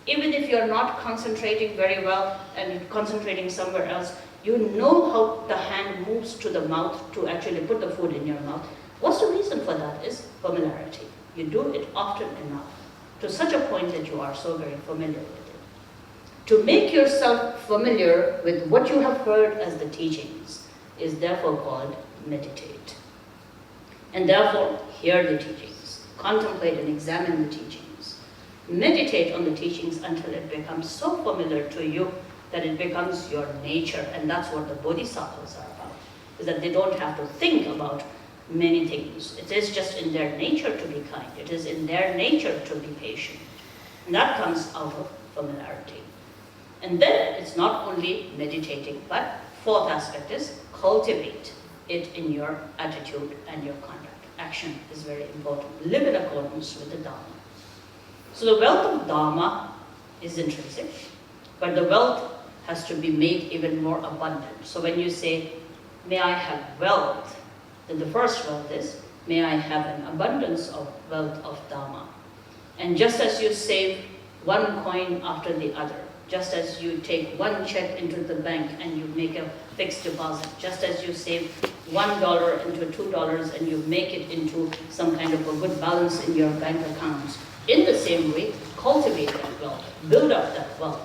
Even if you're not concentrating very well and concentrating somewhere else, you know how the hand moves to the mouth to actually put the food in your mouth. What's the reason for that? Is familiarity. You do it often enough, to such a point that you are so very familiar with it. To make yourself familiar with what you have heard as the teachings is therefore called meditate. And therefore, hear the teachings, contemplate and examine the teachings. Meditate on the teachings until it becomes so familiar to you that it becomes your nature. And that's what the bodhisattvas are about, is that they don't have to think about many things. It is just in their nature to be kind. It is in their nature to be patient. And that comes out of familiarity. And then it's not only meditating, but fourth aspect is cultivate it in your attitude and your conduct. Action is very important. Live in accordance with the Dharma. So the wealth of Dharma is intrinsic, but the wealth has to be made even more abundant. So when you say, may I have wealth, then the first wealth is, may I have an abundance of wealth of Dharma. And just as you save one coin after the other, just as you take one check into the bank and you make a fixed deposit, just as you save $1 into $2 and you make it into some kind of a good balance in your bank accounts, in the same way, cultivate that wealth, build up that wealth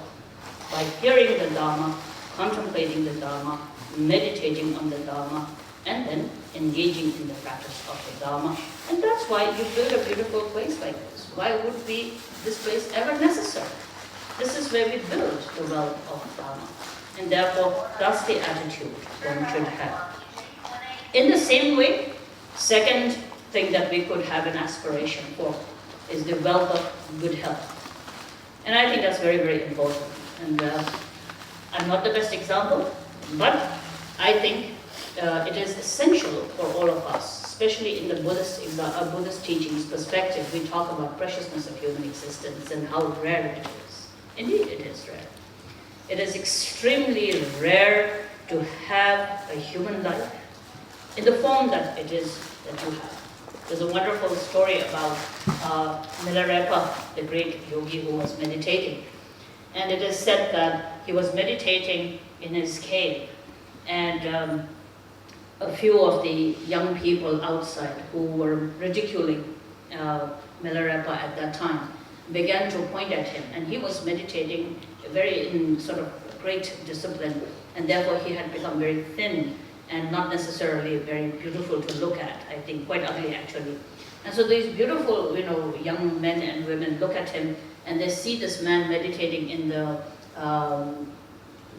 by hearing the Dharma, contemplating the Dharma, meditating on the Dharma, and then engaging in the practice of the Dharma. And that's why you build a beautiful place like this. Why would be this place ever necessary? This is where we build the wealth of Dharma. And therefore, that's the attitude one should have. In the same way, second thing that we could have an aspiration for is the wealth of good health. And I think that's very, very important. And I'm not the best example, but I think it is essential for all of us, especially in the Buddhist teachings perspective. We talk about preciousness of human existence and how rare it is. Indeed, it is rare. It is extremely rare to have a human life in the form that it is that you have. There's a wonderful story about Milarepa, the great yogi who was meditating. And it is said that he was meditating in his cave, and a few of the young people outside who were ridiculing Milarepa at that time began to point at him, and he was meditating very in sort of great discipline, and therefore he had become very thin and not necessarily very beautiful to look at, I think quite ugly actually. And so these beautiful, young men and women look at him and they see this man meditating in the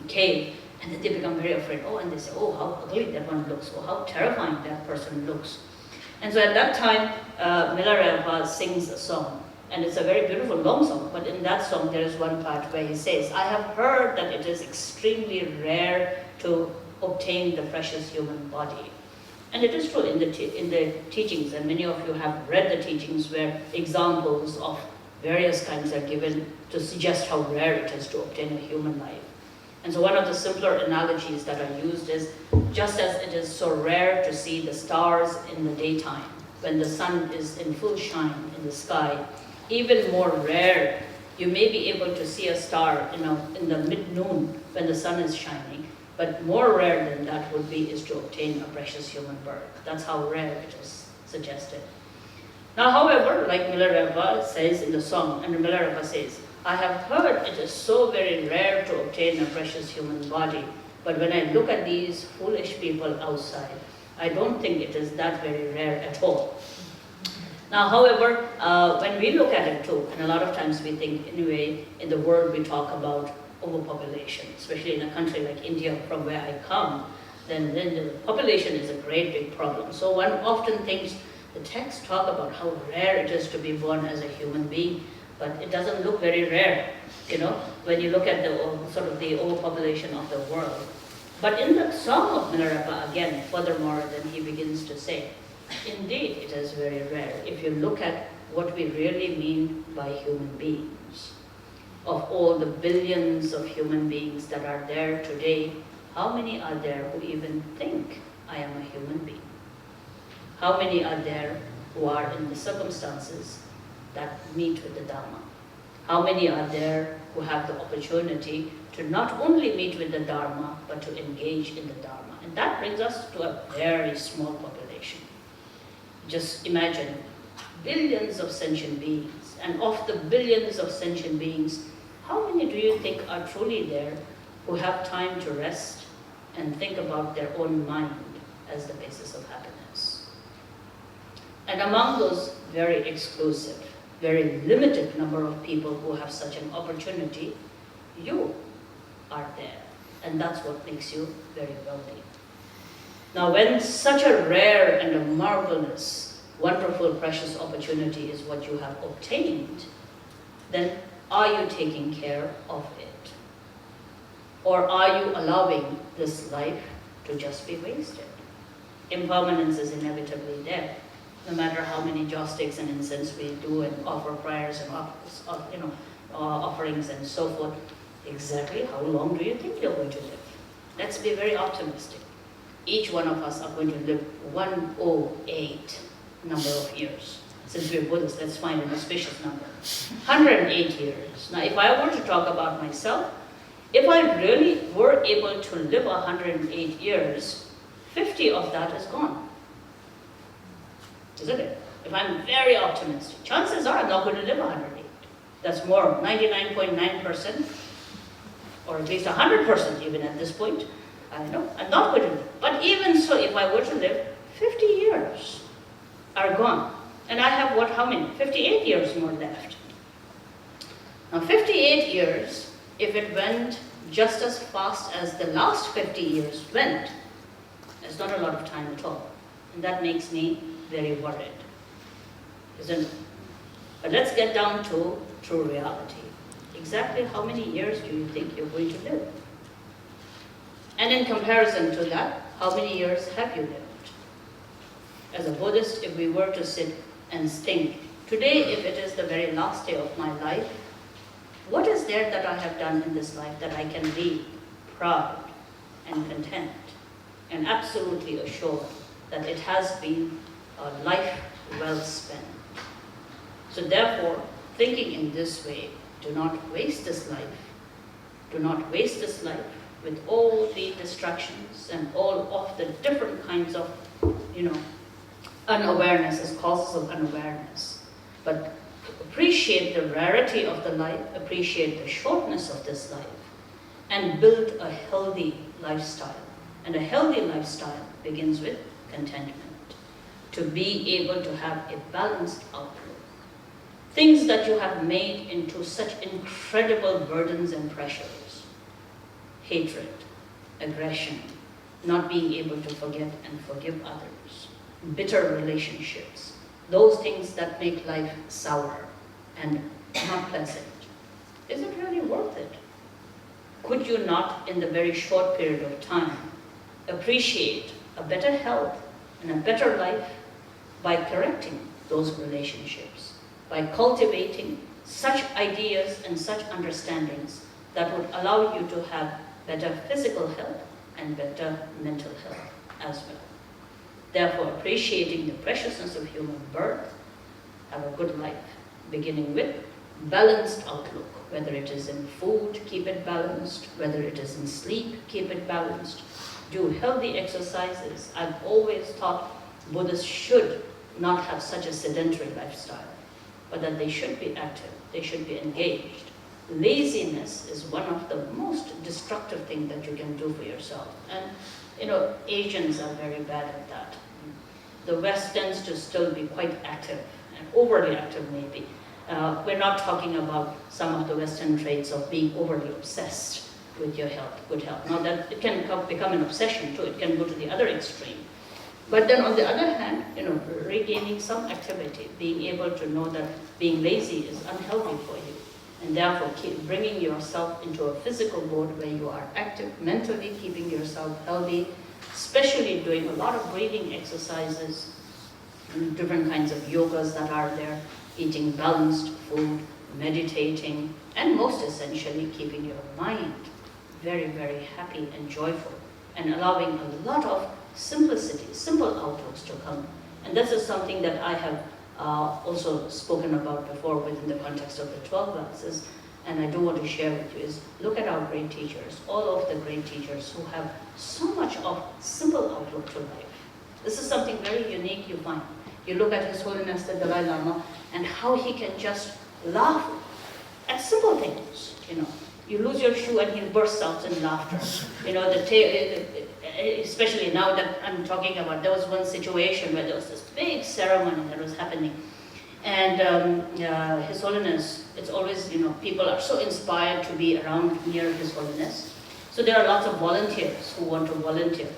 cave, and then they become very afraid. Oh, and they say, oh, how ugly that one looks, oh, how terrifying that person looks. And so at that time, Milarepa sings a song, and it's a very beautiful long song, but in that song there is one part where he says, I have heard that it is extremely rare to obtain the precious human body. And it is true in the teachings, and many of you have read the teachings where examples of various kinds are given to suggest how rare it is to obtain a human life. And so one of the simpler analogies that are used is, just as it is so rare to see the stars in the daytime, when the sun is in full shine in the sky, even more rare, you may be able to see a star in the mid-noon when the sun is shining, but more rare than that would be is to obtain a precious human birth. That's how rare it is suggested. Now, however, like Milarepa says in the song, and Milarepa says, I have heard it is so very rare to obtain a precious human body, but when I look at these foolish people outside, I don't think it is that very rare at all. Now, however, when we look at it too, and a lot of times we think, anyway, in the world we talk about overpopulation, especially in a country like India, from where I come, then the population is a great big problem. So one often thinks the texts talk about how rare it is to be born as a human being, but it doesn't look very rare, when you look at the sort of the overpopulation of the world. But in the song of Milarepa, again, furthermore, then he begins to say, indeed, it is very rare if you look at what we really mean by human beings. Of all the billions of human beings that are there today, how many are there who even think I am a human being? How many are there who are in the circumstances that meet with the Dharma? How many are there who have the opportunity to not only meet with the Dharma, but to engage in the Dharma? And that brings us to a very small population. Just imagine billions of sentient beings, and of the billions of sentient beings, how many do you think are truly there who have time to rest and think about their own mind as the basis of happiness? And among those very exclusive, very limited number of people who have such an opportunity, you are there. And that's what makes you very wealthy. Now, when such a rare and a marvelous, wonderful, precious opportunity is what you have obtained, then are you taking care of it? Or are you allowing this life to just be wasted? Impermanence is inevitably there. No matter how many joss sticks and incense we do and offer prayers and offerings and so forth, exactly how long do you think you're going to live? Let's be very optimistic. Each one of us are going to live 108 number of years. Since we're Buddhists, let's find an auspicious number. 108 years. Now, if I were to talk about myself, if I really were able to live 108 years, 50 of that is gone. Isn't it? If I'm very optimistic, chances are I'm not going to live 108. That's more, 99.9%, or at least 100% even at this point. I know, I'm not going to live. But even so, if I were to live, 50 years are gone. And I have what, how many? 58 years more left. Now 58 years, if it went just as fast as the last 50 years went, it's not a lot of time at all. And that makes me very worried, isn't it? But let's get down to true reality. Exactly how many years do you think you're going to live? And in comparison to that, how many years have you lived? As a Buddhist, if we were to sit and think, today if it is the very last day of my life, what is there that I have done in this life that I can be proud and content and absolutely assured that it has been a life well spent? So therefore, thinking in this way, do not waste this life. Do not waste this life with all the distractions and all of the different kinds of, unawareness as causes of unawareness. But appreciate the rarity of the life, appreciate the shortness of this life, and build a healthy lifestyle. And a healthy lifestyle begins with contentment. To be able to have a balanced outlook. Things that you have made into such incredible burdens and pressures. Hatred, aggression, not being able to forget and forgive others, bitter relationships, those things that make life sour and not pleasant. Is it really worth it? Could you not, in the very short period of time, appreciate a better health and a better life by correcting those relationships, by cultivating such ideas and such understandings that would allow you to have better physical health and better mental health as well. Therefore, appreciating the preciousness of human birth, have a good life, beginning with balanced outlook, whether it is in food, keep it balanced, whether it is in sleep, keep it balanced, do healthy exercises. I've always thought Buddhists should not have such a sedentary lifestyle, but that they should be active, they should be engaged. Laziness is one of the most destructive things that you can do for yourself. And Asians are very bad at that. The West tends to still be quite active, and overly active maybe. We're not talking about some of the Western traits of being overly obsessed with your health, good health. Now that it can become an obsession too, it can go to the other extreme. But then on the other hand, regaining some activity, being able to know that being lazy is unhealthy for you. And therefore, keep bringing yourself into a physical mode where you are active, mentally keeping yourself healthy, especially doing a lot of breathing exercises, different kinds of yogas that are there, eating balanced food, meditating, and most essentially, keeping your mind very, very happy and joyful, and allowing a lot of simplicity, simple outlooks to come. And this is something that I have also spoken about before within the context of the 12 classes, and I do want to share with you is, look at our great teachers, all of the great teachers who have so much of simple outlook to life. This is something very unique you find. You look at His Holiness the Dalai Lama and how he can just laugh at simple things, You lose your shoe and he bursts out in laughter. Especially now that I'm talking about, there was one situation where there was this big ceremony that was happening. And His Holiness, it's always, people are so inspired to be around near His Holiness. So there are lots of volunteers who want to volunteer.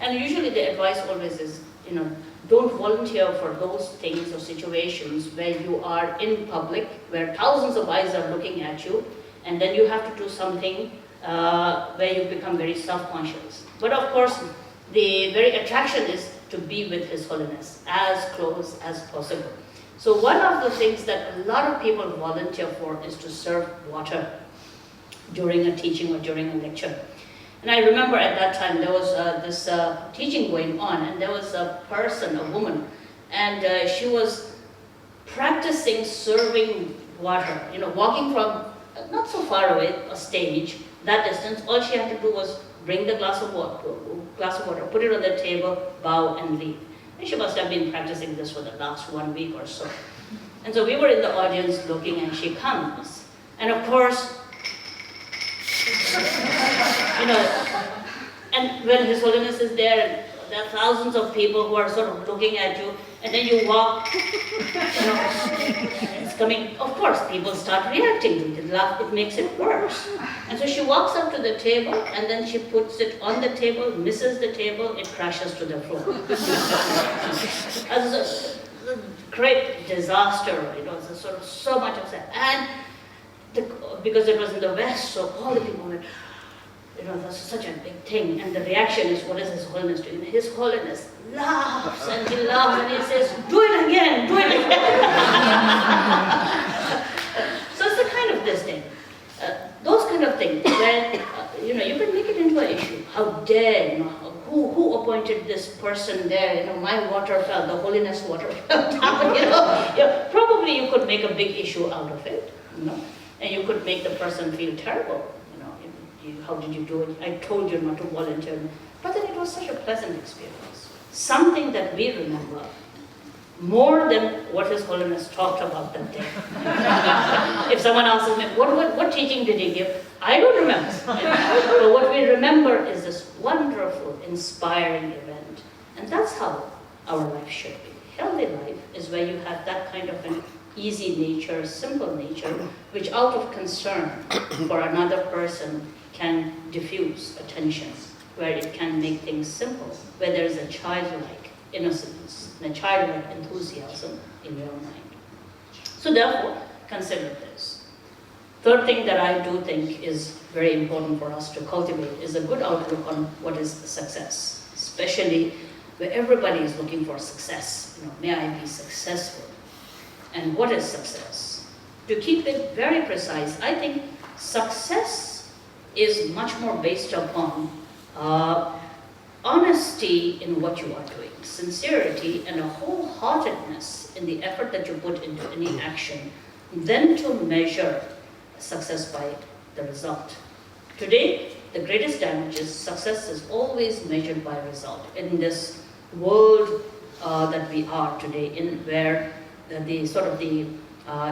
And usually the advice always is, don't volunteer for those things or situations where you are in public, where thousands of eyes are looking at you, and then you have to do something where you become very self-conscious. But of course, the very attraction is to be with His Holiness as close as possible. So one of the things that a lot of people volunteer for is to serve water during a teaching or during a lecture. And I remember at that time there was this teaching going on, and there was a person, a woman, and she was practicing serving water, walking from not so far away, a stage, that distance. All she had to do was bring the glass of water, put it on the table, bow and leave. And she must have been practicing this for the last 1 week or so. And so we were in the audience looking, and she comes. And of course, and when His Holiness is there, there are thousands of people who are sort of looking at you, and then you walk, it's coming. Of course, people start reacting to it. Laugh, it makes it worse. And so she walks up to the table, and then she puts it on the table, misses the table, it crashes to the floor. As a great disaster, it's sort of so much upset. And because it was in the West, so all the people went, that's such a big thing. And the reaction is, what is His Holiness doing? His Holiness laughs and he laughs and he says, do it again, do it again. So it's the kind of this thing. Those kind of things where, you can make it into an issue. How dare, who appointed this person there? My water fell, the Holiness water fell down, Probably you could make a big issue out of it, and you could make the person feel terrible. How did you do it? I told you not to volunteer. But then it was such a pleasant experience. Something that we remember more than what His Holiness talked about that day. If someone asks me, what teaching did he give? I don't remember. But what we remember is this wonderful, inspiring event. And that's how our life should be. Healthy life is where you have that kind of an easy nature, simple nature, which out of concern for another person can diffuse attention, where it can make things simple, where there is a childlike innocence and a childlike enthusiasm in your mind. So therefore, consider this. Third thing that I do think is very important for us to cultivate is a good outlook on what is success, especially where everybody is looking for success. May I be successful? And what is success? To keep it very precise, I think success is much more based upon honesty in what you are doing, sincerity and a wholeheartedness in the effort that you put into any action, than to measure success by the result. Today, the greatest damage is success is always measured by result. In this world that we are today, in where the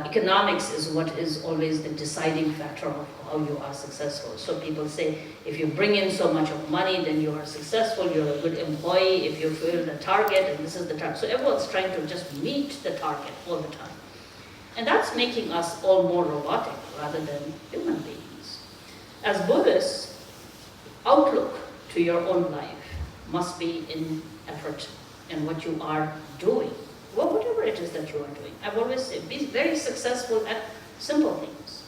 economics is what is always the deciding factor of how you are successful. So people say, if you bring in so much of money, then you are successful, you're a good employee, if you fill the target, and this is the target. So everyone's trying to just meet the target all the time. And that's making us all more robotic rather than human beings. As Buddhists, outlook to your own life must be in effort in what you are doing. Well, whatever it is that you are doing. I've always said, be very successful at simple things.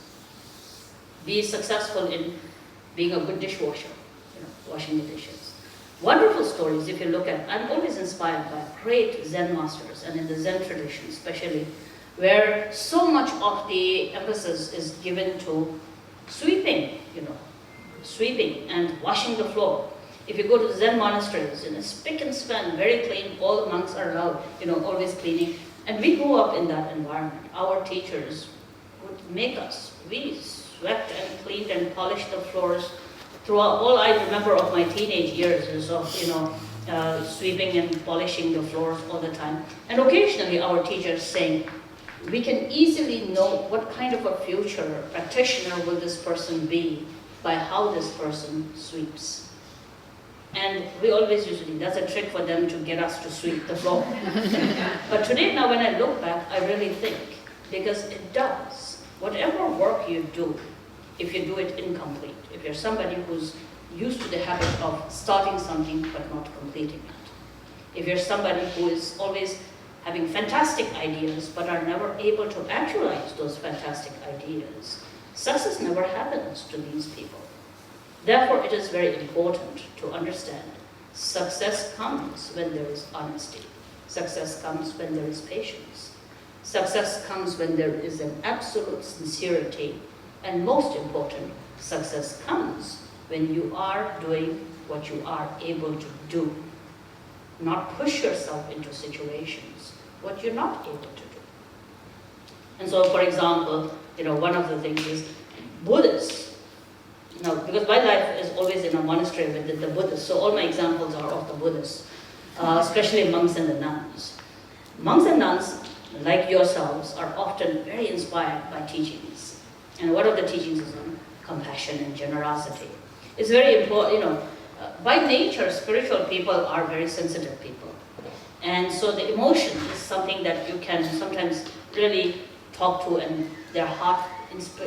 Be successful in being a good dishwasher, washing the dishes. Wonderful stories, if you look at, I'm always inspired by great Zen masters, and in the Zen tradition especially, where so much of the emphasis is given to sweeping, sweeping and washing the floor. If you go to the Zen monasteries, spick and span, very clean, all the monks are allowed, always cleaning. And we grew up in that environment. Our teachers would make us. We swept and cleaned and polished the floors. Throughout all I remember of my teenage years is of, sweeping and polishing the floors all the time. And occasionally our teachers saying, we can easily know what kind of a future practitioner will this person be by how this person sweeps. And we always usually, that's a trick for them to get us to sweep the floor. But today, now when I look back, I really think, because it does. Whatever work you do, if you do it incomplete, if you're somebody who's used to the habit of starting something but not completing it. If you're somebody who is always having fantastic ideas but are never able to actualize those fantastic ideas, success never happens to these people. Therefore, it is very important to understand success comes when there is honesty. Success comes when there is patience. Success comes when there is an absolute sincerity. And most important, success comes when you are doing what you are able to do. Not push yourself into situations what you're not able to do. And so, for example, one of the things is Buddhists. Because my life is always in a monastery with the Buddhists, so all my examples are of the Buddhists, especially monks and the nuns. Monks and nuns, like yourselves, are often very inspired by teachings. And one of the teachings is on compassion and generosity. It's very important, by nature, spiritual people are very sensitive people. And so the emotion is something that you can sometimes really talk to, and their heart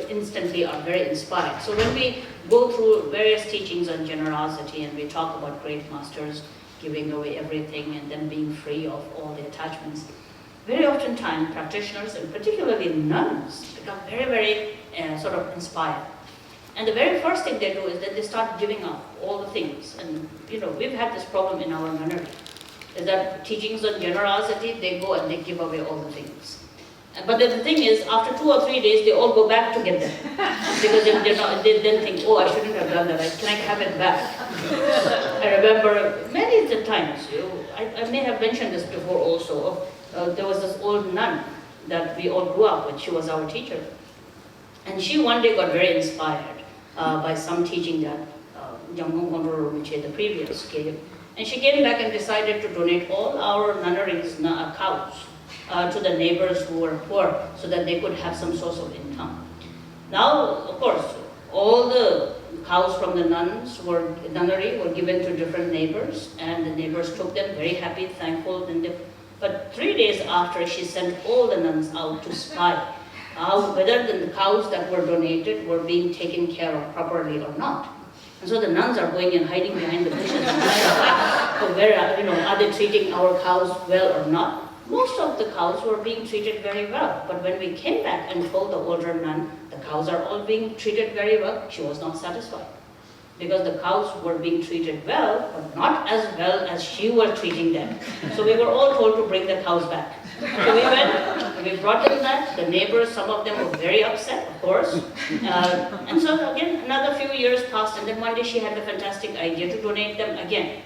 instantly are very inspired. So when we go through various teachings on generosity and we talk about great masters giving away everything and then being free of all the attachments, very often time practitioners and particularly nuns become very, very sort of inspired. And the very first thing they do is that they start giving up all the things. And we've had this problem in our nunnery, is that teachings on generosity, they go and they give away all the things. But the thing is, after 2 or 3 days, they all go back to get them. Because they then think, oh, I shouldn't have done that. Can I have it back? I remember many times, I may have mentioned this before also, there was this old nun that we all grew up with. She was our teacher. And she one day got very inspired by some teaching that Jetsun Khandro Rinpoche, the previous, gave. And she came back and decided to donate all our nunneries' cows to the neighbors who were poor so that they could have some source of income. Now, of course, all the cows from the nunnery were given to different neighbors, and the neighbors took them, very happy, thankful. But 3 days after, she sent all the nuns out to spy whether the cows that were donated were being taken care of properly or not. And so the nuns are going and hiding behind the bushes and are they treating our cows well or not? Most of the cows were being treated very well, but when we came back and told the older nun, the cows are all being treated very well, she was not satisfied. Because the cows were being treated well, but not as well as she was treating them. So we were all told to bring the cows back. So we went, we brought them back, the neighbors, some of them were very upset, of course. And so again, another few years passed, and then one day she had the fantastic idea to donate them again.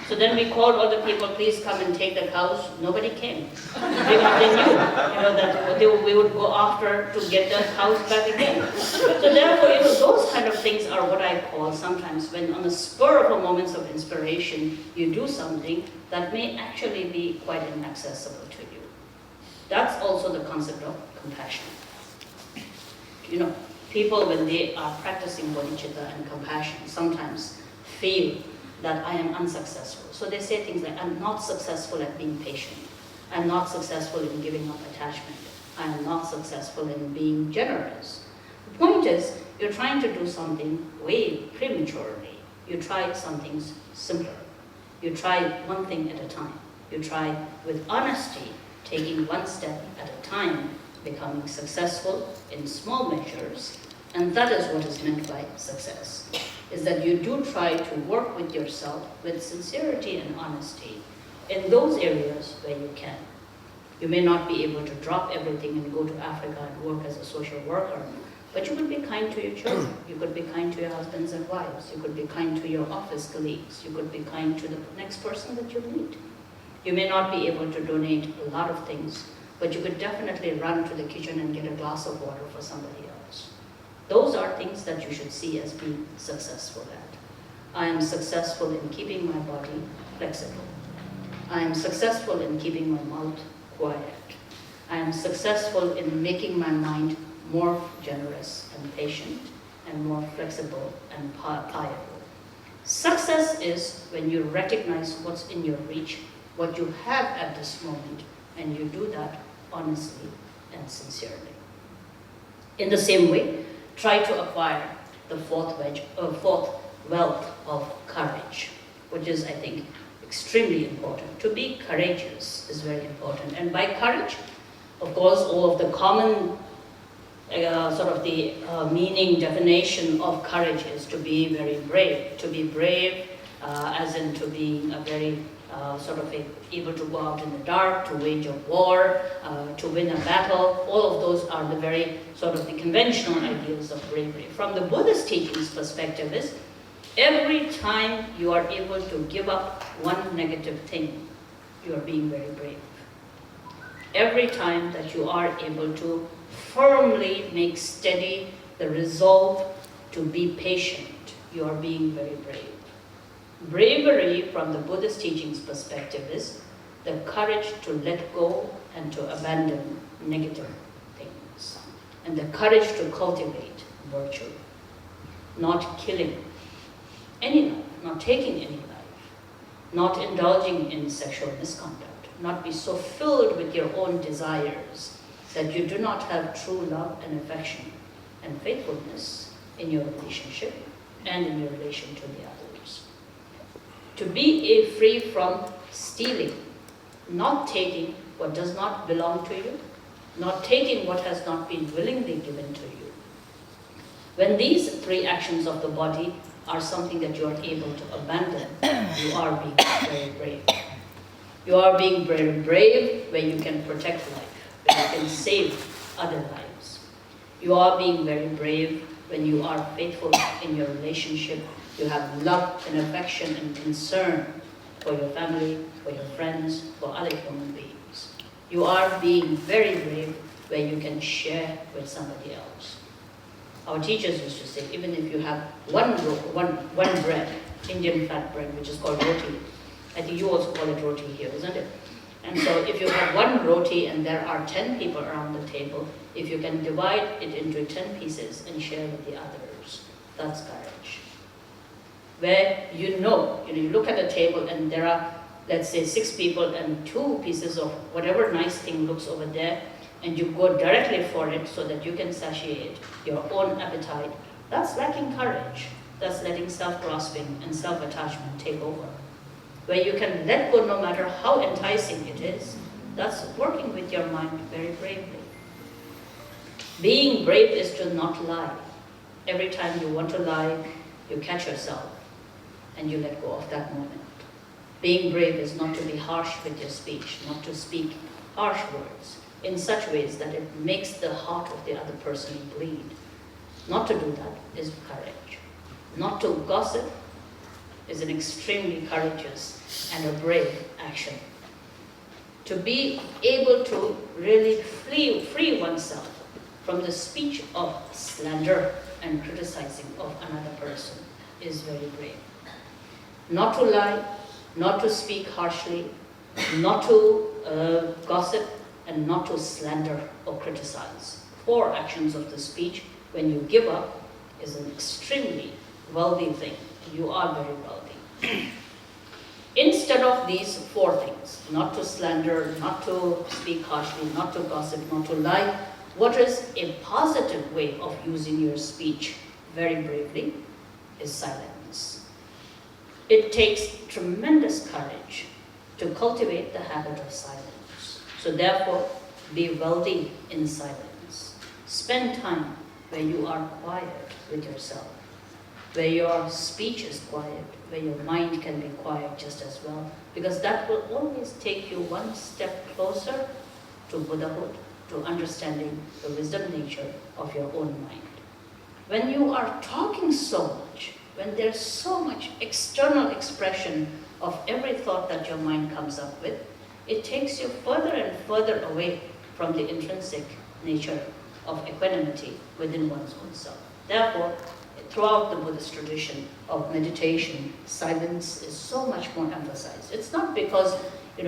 So then we called all the people, please come and take the cows. Nobody came. They knew that we would go after to get the cows back again. So therefore, those kind of things are what I call sometimes when on the spur of a moments of inspiration, you do something that may actually be quite inaccessible to you. That's also the concept of compassion. People when they are practicing bodhicitta and compassion sometimes feel that I am unsuccessful. So they say things like, I'm not successful at being patient. I'm not successful in giving up attachment. I am not successful in being generous. The point is, you're trying to do something way prematurely. You try some things simpler. You try one thing at a time. You try with honesty, taking one step at a time, becoming successful in small measures. And that is what is meant by success, is that you do try to work with yourself with sincerity and honesty in those areas where you can. You may not be able to drop everything and go to Africa and work as a social worker, but you could be kind to your children. You could be kind to your husbands and wives. You could be kind to your office colleagues. You could be kind to the next person that you meet. You may not be able to donate a lot of things, but you could definitely run to the kitchen and get a glass of water for somebody else. Those are things that you should see as being successful at. I am successful in keeping my body flexible. I am successful in keeping my mouth quiet. I am successful in making my mind more generous and patient and more flexible and pliable. Success is when you recognize what's in your reach, what you have at this moment, and you do that honestly and sincerely. In the same way, try to acquire the fourth wealth of courage, which is, I think, extremely important. To be courageous is very important. And by courage, of course, all of the common meaning definition of courage is to be very brave. To be brave, as in to be a very able to go out in the dark, to wage a war, to win a battle. All of those are the very the conventional ideals of bravery. From the Buddhist teachings perspective is, every time you are able to give up one negative thing, you are being very brave. Every time that you are able to firmly make steady the resolve to be patient, you are being very brave. Bravery from the Buddhist teachings perspective is the courage to let go and to abandon negative things, and the courage to cultivate virtue, not killing any life, not taking any life, not indulging in sexual misconduct, not be so filled with your own desires that you do not have true love and affection and faithfulness in your relationship and in your relation to the others. To be free from stealing, not taking what does not belong to you, not taking what has not been willingly given to you. When these three actions of the body are something that you are able to abandon, you are being very brave. You are being very brave when you can protect life, when you can save other lives. You are being very brave when you are faithful in your relationship. You have love and affection and concern for your family, for your friends, for other human beings. You are being very brave when you can share with somebody else. Our teachers used to say, even if you have one bread, Indian flat bread, which is called roti, I think you also call it roti here, isn't it? And so if you have one roti and there are 10 people around the table, if you can divide it into 10 pieces and share with the others, that's courage. Where you look at a table and there are, let's say, 6 people and 2 pieces of whatever nice thing looks over there, and you go directly for it so that you can satiate your own appetite, that's lacking courage. That's letting self-grasping and self-attachment take over. Where you can let go no matter how enticing it is, that's working with your mind very bravely. Being brave is to not lie. Every time you want to lie, you catch yourself and you let go of that moment. Being brave is not to be harsh with your speech, not to speak harsh words in such ways that it makes the heart of the other person bleed. Not to do that is courage. Not to gossip is an extremely courageous and a brave action. To be able to really free oneself from the speech of slander and criticizing of another person is very brave. Not to lie, not to speak harshly, not to gossip, and not to slander or criticize. 4 actions of the speech, when you give up, is an extremely wealthy thing. You are very wealthy. Instead of these 4 things, not to slander, not to speak harshly, not to gossip, not to lie, what is a positive way of using your speech very bravely is silence. It takes tremendous courage to cultivate the habit of silence. So therefore, be wealthy in silence. Spend time where you are quiet with yourself, where your speech is quiet, where your mind can be quiet just as well, because that will always take you one step closer to Buddhahood, to understanding the wisdom nature of your own mind. When you are talking so much, when there's so much external expression of every thought that your mind comes up with, it takes you further and further away from the intrinsic nature of equanimity within one's own self. Therefore, throughout the Buddhist tradition of meditation, silence is so much more emphasized. It's not because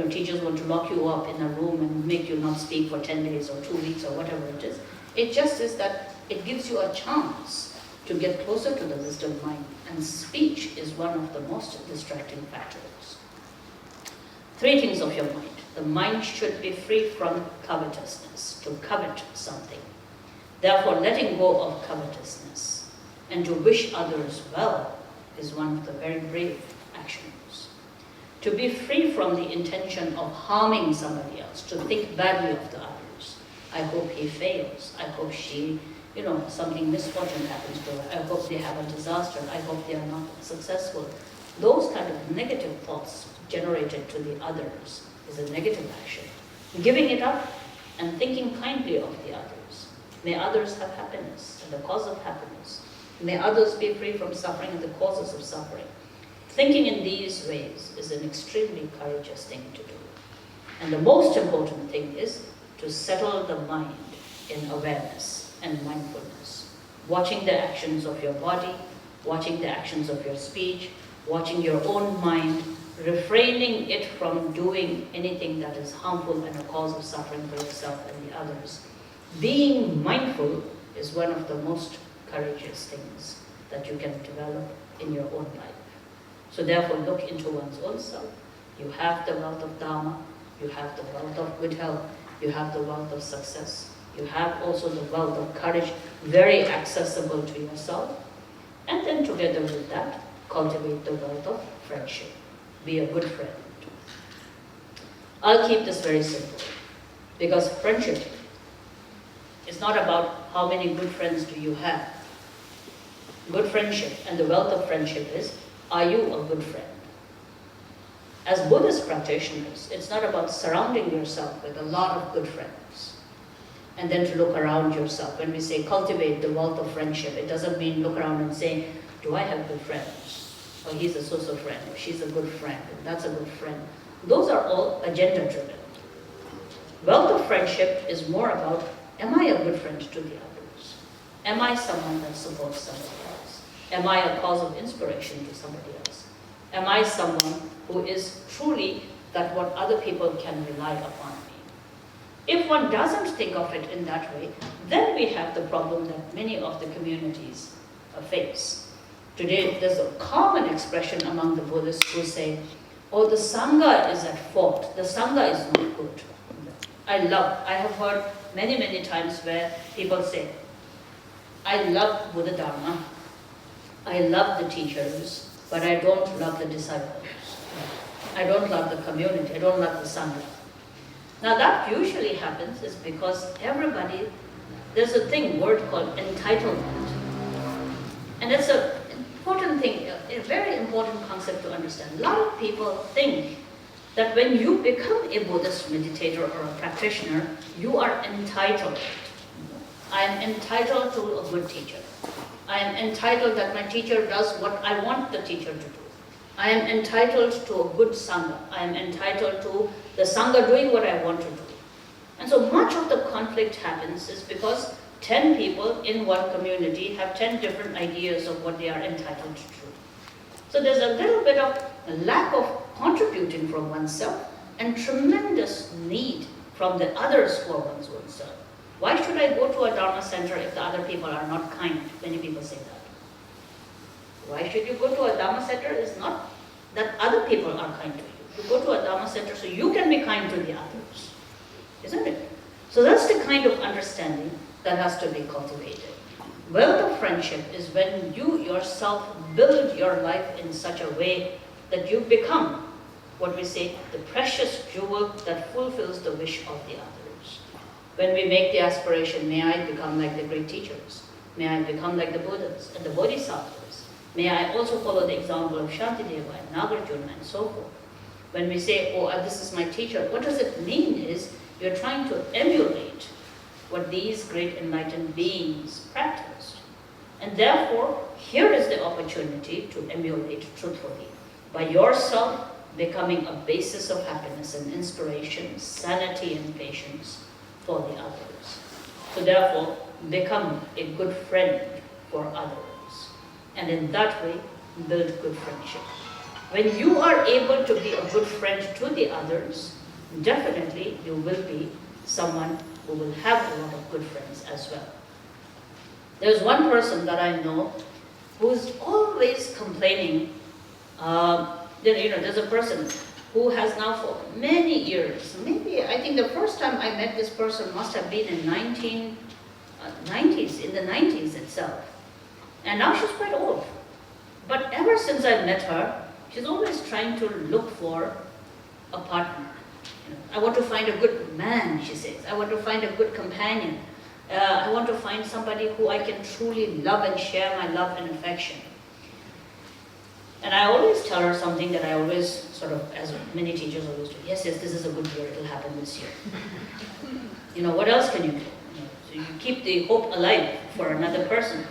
teachers want to lock you up in a room and make you not speak for 10 days or 2 weeks or whatever it is. It just is that it gives you a chance to get closer to the wisdom mind, and speech is one of the most distracting factors. 3 things of your mind. The mind should be free from covetousness, to covet something. Therefore, letting go of covetousness and to wish others well is one of the very brave actions. To be free from the intention of harming somebody else, to think badly of the others. I hope he fails. I hope she, something misfortune happens to her. I hope they have a disaster. I hope they are not successful. Those kind of negative thoughts generated to the others is a negative action. Giving it up and thinking kindly of the others. May others have happiness and the cause of happiness. May others be free from suffering and the causes of suffering. Thinking in these ways is an extremely courageous thing to do. And the most important thing is to settle the mind in awareness and mindfulness. Watching the actions of your body, watching the actions of your speech, watching your own mind, refraining it from doing anything that is harmful and a cause of suffering for yourself and the others. Being mindful is one of the most courageous things that you can develop in your own life. So therefore, look into one's own self. You have the wealth of Dharma, you have the wealth of good health, you have the wealth of success, you have also the wealth of courage, very accessible to yourself. And then together with that, cultivate the wealth of friendship. Be a good friend. I'll keep this very simple, because friendship is not about how many good friends do you have. Good friendship and the wealth of friendship is, are you a good friend? As Buddhist practitioners, it's not about surrounding yourself with a lot of good friends and then to look around yourself. When we say cultivate the wealth of friendship, it doesn't mean look around and say, do I have good friends? Or he's a so-so friend, or she's a good friend, and that's a good friend. Those are all agenda-driven. Wealth of friendship is more about, am I a good friend to the others? Am I someone that supports somebody else? Am I a cause of inspiration to somebody else? Am I someone who is truly that what other people can rely upon me? If one doesn't think of it in that way, then we have the problem that many of the communities face. Today, there's a common expression among the Buddhists who say, oh, the Sangha is at fault. The Sangha is not good. I have heard many, many times where people say, I love Buddha Dharma, I love the teachers, but I don't love the disciples. I don't love the community, I don't love the Sangha. Now that usually happens is because everybody, there's a word called entitlement. And it's an important thing, a very important concept to understand. A lot of people think that when you become a Buddhist meditator or a practitioner, you are entitled. I am entitled to a good teacher. I am entitled that my teacher does what I want the teacher to do. I am entitled to a good Sangha. I am entitled to the Sangha doing what I want to do. And so much of the conflict happens is because 10 people in one community have 10 different ideas of what they are entitled to do. So there's a little bit of a lack of contributing from oneself and tremendous need from the others for one's own self. Why should I go to a Dharma center if the other people are not kind? Many people say that. Why should you go to a Dharma center? It's not that other people are kind to you. You go to a Dharma center so you can be kind to the others. Isn't it? So that's the kind of understanding that has to be cultivated. Wealth of friendship is when you yourself build your life in such a way that you become, what we say, the precious jewel that fulfills the wish of the others. When we make the aspiration, may I become like the great teachers, may I become like the Buddhas and the Bodhisattvas, may I also follow the example of Shantideva and Nagarjuna and so forth. When we say, oh, this is my teacher, what does it mean is you're trying to emulate what these great enlightened beings practiced. And therefore, here is the opportunity to emulate truthfully. By yourself becoming a basis of happiness and inspiration, sanity and patience for the others. So therefore, become a good friend for others. And in that way, build good friendship. When you are able to be a good friend to the others, definitely you will be someone who will have a lot of good friends as well. There's one person that I know who's always complaining. There's a person who has now for many years, maybe I think the first time I met this person must have been in 1990s, in the 90s itself. And now she's quite old. But ever since I met her, she's always trying to look for a partner. I want to find a good man, she says. I want to find a good companion. I want to find somebody who I can truly love and share my love and affection. And I always tell her something that I always sort of, as many teachers always do, yes, this is a good year, it'll happen this year. What else can you do? So you keep the hope alive for another person.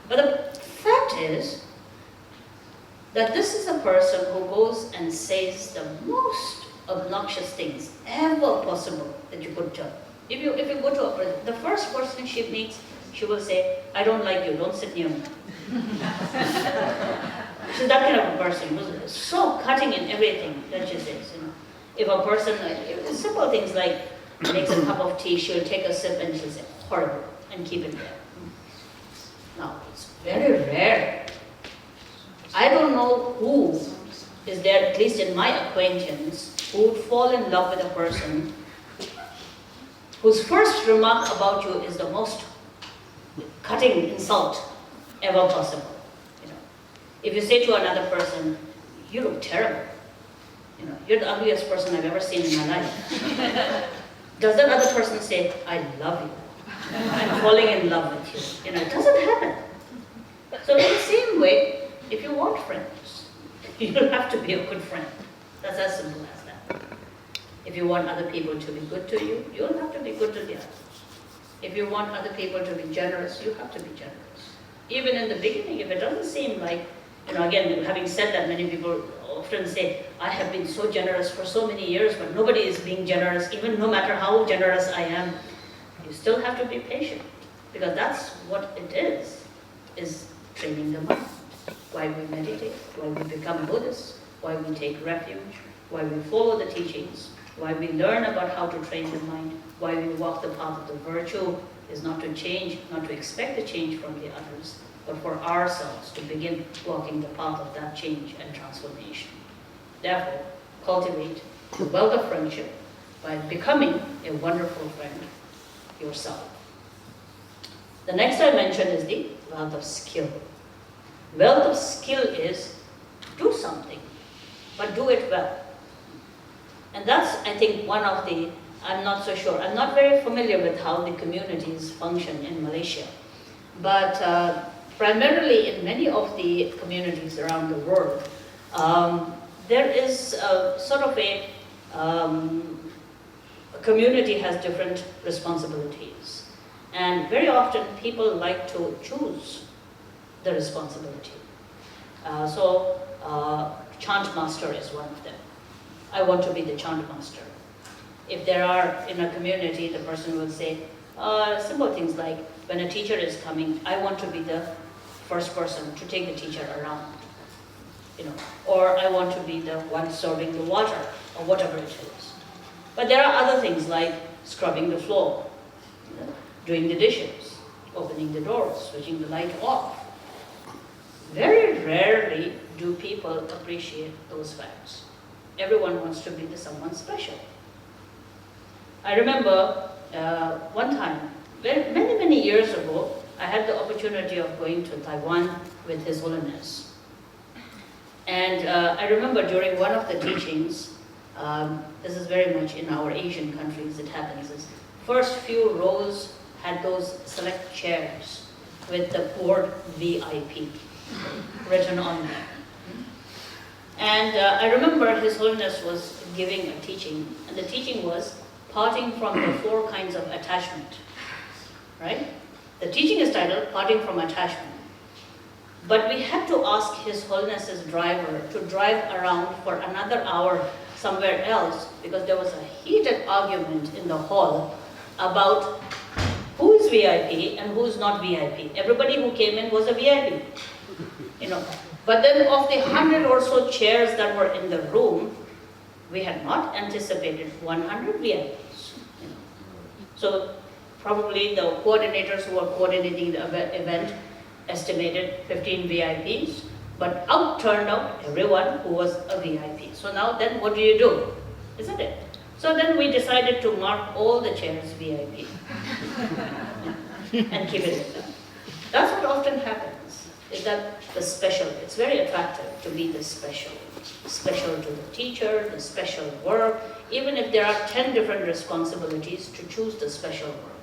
But the fact is that this is a person who goes and says the most obnoxious things ever possible that you could tell. If you go to a person, the first person she meets, she will say, I don't like you, don't sit near me. She's that kind of a person who's so cutting in everything that she says. If a person, simple things like makes a cup of tea, she'll take a sip and she'll say, horrible, and keep it there. Now, it's very rare. I don't know who is there, at least in my acquaintance, who would fall in love with a person whose first remark about you is the most cutting insult ever possible. If you say to another person, you look terrible, you're the ugliest person I've ever seen in my life. Does that other person say, I love you, I'm falling in love with you? It doesn't happen. So in the same way, if you want friends, you'll have to be a good friend. That's as simple as that. If you want other people to be good to you, you'll have to be good to the others. If you want other people to be generous, you have to be generous. Even in the beginning, if it doesn't seem like, again, having said that, many people often say, I have been so generous for so many years, but nobody is being generous, even no matter how generous I am. You still have to be patient, because that's what it is training the mind. Why we meditate, why we become Buddhists, why we take refuge, why we follow the teachings, why we learn about how to train the mind, why we walk the path of the virtue is not to change, not to expect a change from the others, but for ourselves to begin walking the path of that change and transformation. Therefore, cultivate the wealth of friendship by becoming a wonderful friend yourself. The next dimension is the wealth of skill. Wealth of skill is do something, but do it well. And that's, I think, one of the, I'm not so sure, I'm not very familiar with how the communities function in Malaysia. But primarily in many of the communities around the world, there is sort of a community has different responsibilities. And very often people like to choose the responsibility. Chant master is one of them. I want to be the chant master. If there are in a community, the person will say simple things like, when a teacher is coming, I want to be the first person to take the teacher around. Or I want to be the one serving the water, or whatever it is. But there are other things like scrubbing the floor, doing the dishes, opening the doors, switching the light off. Very rarely do people appreciate those facts. Everyone wants to be the someone special. I remember one time, many, many years ago, I had the opportunity of going to Taiwan with His Holiness. And I remember during one of the teachings, this is very much in our Asian countries, it happens, is first few rows had those select chairs with the word VIP written on them. And I remember His Holiness was giving a teaching, and the teaching was parting from the 4 kinds of attachment, right? The teaching is titled Parting from Attachment. But we had to ask His Holiness's driver to drive around for another hour somewhere else, because there was a heated argument in the hall about who is VIP and who is not VIP. Everybody who came in was a VIP, But then of the 100 or so chairs that were in the room, we had not anticipated 100 VIPs. So probably the coordinators who were coordinating the event estimated 15 VIPs, but out turned out everyone who was a VIP. So now then what do you do? Isn't it? So then we decided to mark all the chairs VIP and keep it with them. That's what often happens. is that the special. It's very attractive to be the special. Special to the teacher, the special work, even if there are 10 different responsibilities, to choose the special work.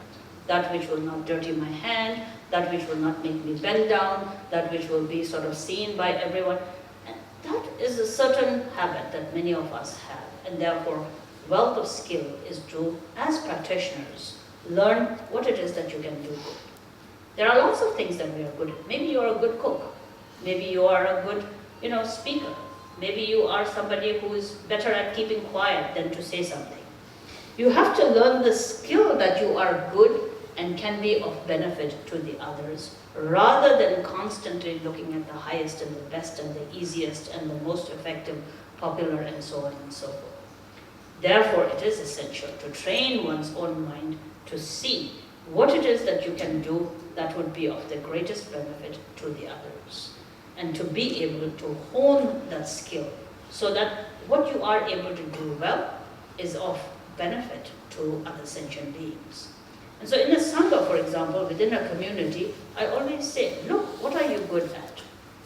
That which will not dirty my hand, that which will not make me bend down, that which will be sort of seen by everyone. And that is a certain habit that many of us have, and therefore wealth of skill is to, as practitioners, learn what it is that you can do good. There are lots of things that we are good at. Maybe you are a good cook. Maybe you are a good, speaker. Maybe you are somebody who is better at keeping quiet than to say something. You have to learn the skill that you are good and can be of benefit to the others, rather than constantly looking at the highest and the best and the easiest and the most effective, popular, and so on and so forth. Therefore, it is essential to train one's own mind to see what it is that you can do that would be of the greatest benefit to the others, and to be able to hone that skill so that what you are able to do well is of benefit to other sentient beings. And so in a Sangha, for example, within a community, I always say, look, what are you good at?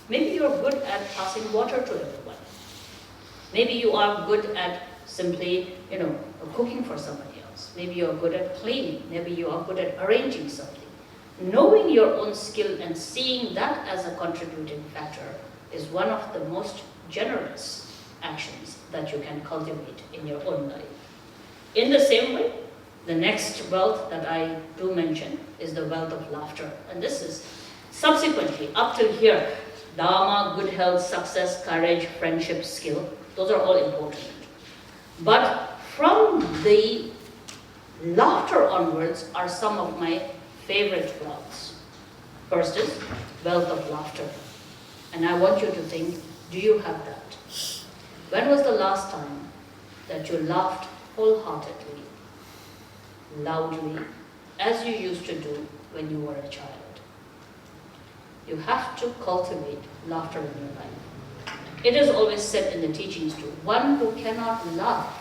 Maybe you're good at passing water to everyone. Maybe you are good at simply, cooking for somebody else. Maybe you're good at cleaning. Maybe you are good at arranging something. Knowing your own skill and seeing that as a contributing factor is one of the most generous actions that you can cultivate in your own life. In the same way, the next wealth that I do mention is the wealth of laughter. And this is subsequently, up till here, Dharma, good health, success, courage, friendship, skill, those are all important. But from the laughter onwards are some of my favorite wealths. First is wealth of laughter. And I want you to think, do you have that? When was the last time that you laughed wholeheartedly, loudly, as you used to do when you were a child? You have to cultivate laughter in your life. It is always said in the teachings too, one who cannot laugh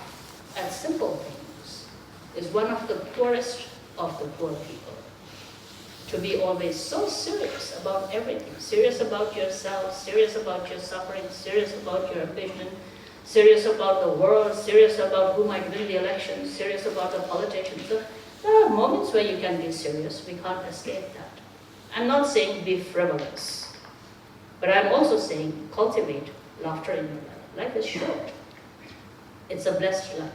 at simple things is one of the poorest of the poor people. To be always so serious about everything, serious about yourself, serious about your suffering, serious about your ambition, serious about the world, serious about who might win the election, serious about the politicians. So there are moments where you can be serious. We can't escape that. I'm not saying be frivolous, but I'm also saying cultivate laughter in your life. Life is short. It's a blessed life.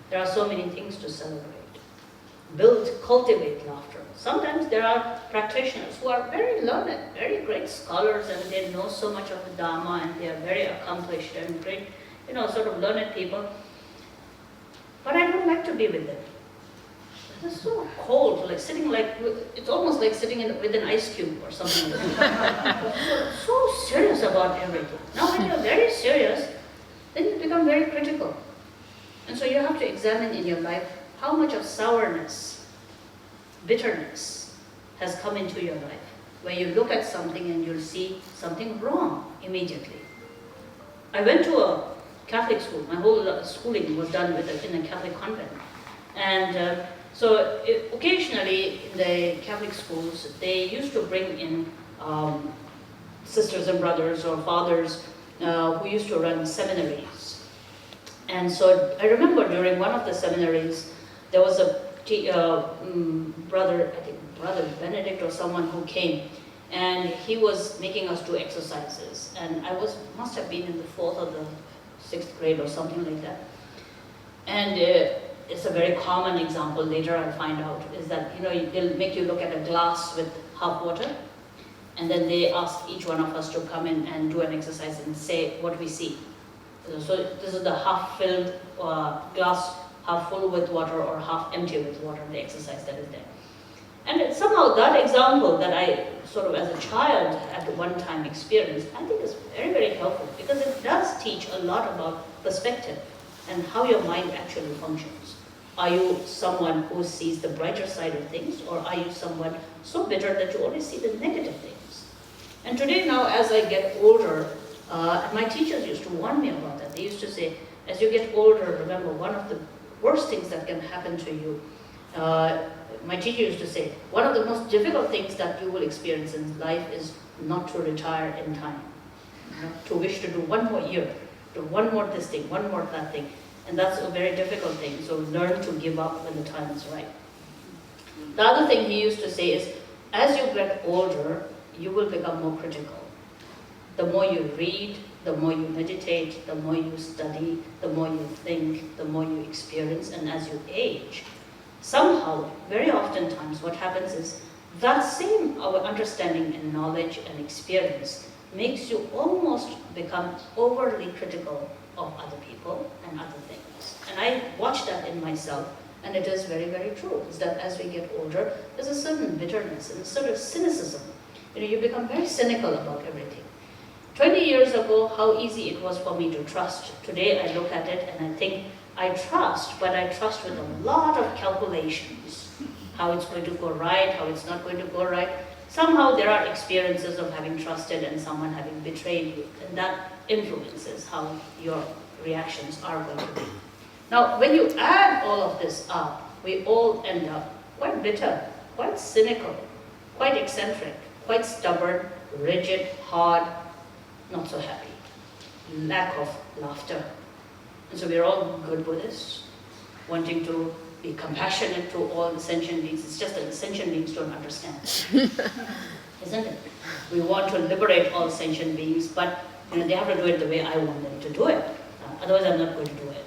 There are so many things to celebrate. Cultivate laughter. Sometimes there are practitioners who are very learned, very great scholars, and they know so much of the Dharma, and they are very accomplished and great, sort of learned people. But I don't like to be with them. It's so cold, it's almost like sitting with an ice cube or something like that. So serious about everything. Now when you're very serious, then you become very critical. And so you have to examine in your life how much of sourness, bitterness has come into your life, where you look at something and you'll see something wrong immediately. I went to a Catholic school. My whole schooling was done in a Catholic convent. And so occasionally in the Catholic schools, they used to bring in sisters and brothers or fathers who used to run seminaries. And so I remember during one of the seminaries, there was a brother, I think Brother Benedict or someone who came, and he was making us do exercises. And I must have been in the 4th or the 6th grade or something like that. And it's a very common example, later I'll find out, is that, they'll make you look at a glass with half water, and then they ask each one of us to come in and do an exercise and say what we see. So this is the half-filled glass, half full with water or half empty with water, the exercise that is there. And somehow that example that I sort of as a child at one time experienced, I think is very, very helpful, because it does teach a lot about perspective and how your mind actually functions. Are you someone who sees the brighter side of things, or are you someone so bitter that you only see the negative things? And today now, as I get older, my teachers used to warn me about that. They used to say, as you get older, remember, one of the worst things that can happen to you my teacher used to say, one of the most difficult things that you will experience in life is not to retire in time. You know, to wish to do one more year, do one more this thing, one more that thing. And that's a very difficult thing. So learn to give up when the time is right. The other thing he used to say is, as you get older, you will become more critical. The more you read, the more you meditate, the more you study, the more you think, the more you experience, and as you age, somehow, very often times, what happens is that same our understanding and knowledge and experience makes you almost become overly critical of other people and other things. And I watch that in myself, and it is very, very true, is that as we get older, there's a certain bitterness and a sort of cynicism. You know, you become very cynical about everything. 20 years ago, how easy it was for me to trust. Today I look at it and I think I trust, but I trust with a lot of calculations. How it's going to go right, how it's not going to go right. Somehow there are experiences of having trusted and someone having betrayed you, and that influences how your reactions are going to be. Now, when you add all of this up, we all end up quite bitter, quite cynical, quite eccentric, quite stubborn, rigid, hard, not so happy, lack of laughter. And so we're all good Buddhists, wanting to be compassionate to all the sentient beings. It's just that the sentient beings don't understand, isn't it? We want to liberate all sentient beings, but they have to do it the way I want them to do it. Otherwise, I'm not going to do it.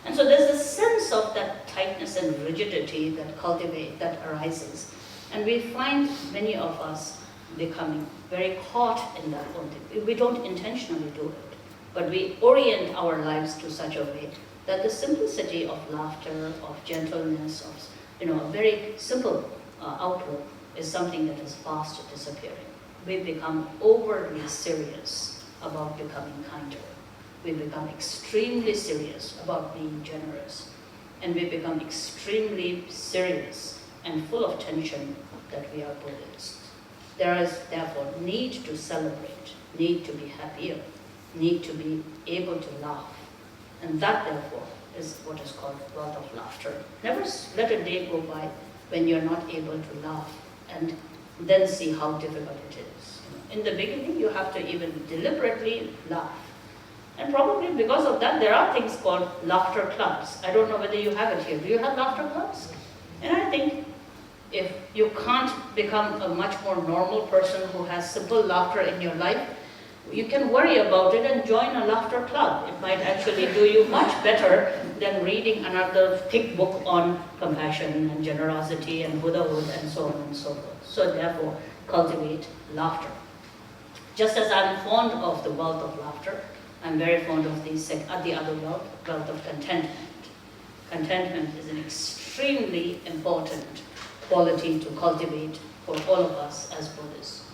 And so there's a sense of that tightness and rigidity that arises. And we find many of us becoming very caught in that one thing. We don't intentionally do it, but we orient our lives to such a way that the simplicity of laughter, of gentleness, of a very simple outlook is something that is fast disappearing. We become overly serious about becoming kinder. We become extremely serious about being generous. And we become extremely serious and full of tension that we are Buddhists. There is therefore need to celebrate, need to be happier, need to be able to laugh. And that therefore is what is called world of laughter. Never let a day go by when you're not able to laugh and then see how difficult it is. In the beginning, you have to even deliberately laugh. And probably because of that, there are things called laughter clubs. I don't know whether you have it here. Do you have laughter clubs? And I think if you can't become a much more normal person who has simple laughter in your life, you can worry about it and join a laughter club. It might actually do you much better than reading another thick book on compassion and generosity and Buddhahood and so on and so forth. So therefore, cultivate laughter. Just as I'm fond of the wealth of laughter, I'm very fond of the other wealth of contentment. Contentment is an extremely important quality to cultivate for all of us as Buddhists.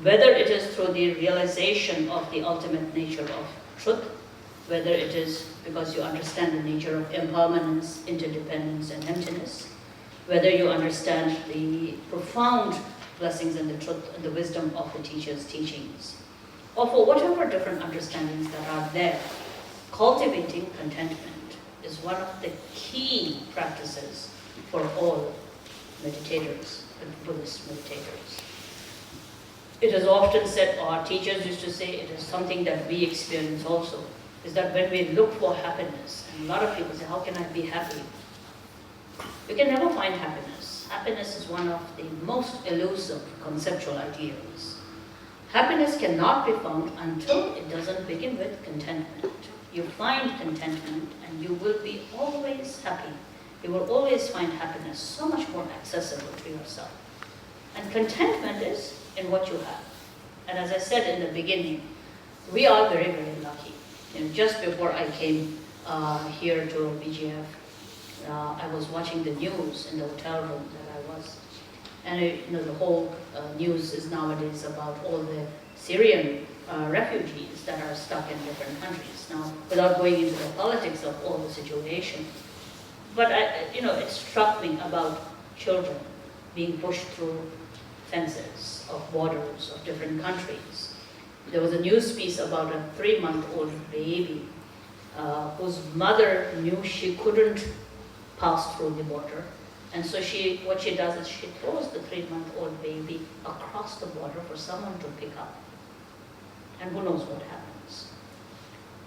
Whether it is through the realization of the ultimate nature of truth, whether it is because you understand the nature of impermanence, interdependence, and emptiness, whether you understand the profound blessings and the truth and the wisdom of the teacher's teachings, or for whatever different understandings that are there, cultivating contentment is one of the key practices for all meditators, Buddhist meditators. It is often said, or our teachers used to say, it is something that we experience also, is that when we look for happiness, and a lot of people say, how can I be happy? You can never find happiness. Happiness is one of the most elusive conceptual ideals. Happiness cannot be found until it doesn't begin with contentment. You find contentment and you will be always happy. You will always find happiness so much more accessible to yourself. And contentment is in what you have. And as I said in the beginning, we are very, very lucky. Just before I came here to BGF, I was watching the news in the hotel room that I was. And the whole news is nowadays about all the Syrian refugees that are stuck in different countries. Now, without going into the politics of all the situation, but it struck me about children being pushed through fences of borders of different countries. There was a news piece about a 3-month-old baby whose mother knew she couldn't pass through the border. And so what she does is she throws the 3-month-old baby across the border for someone to pick up. And who knows what happens.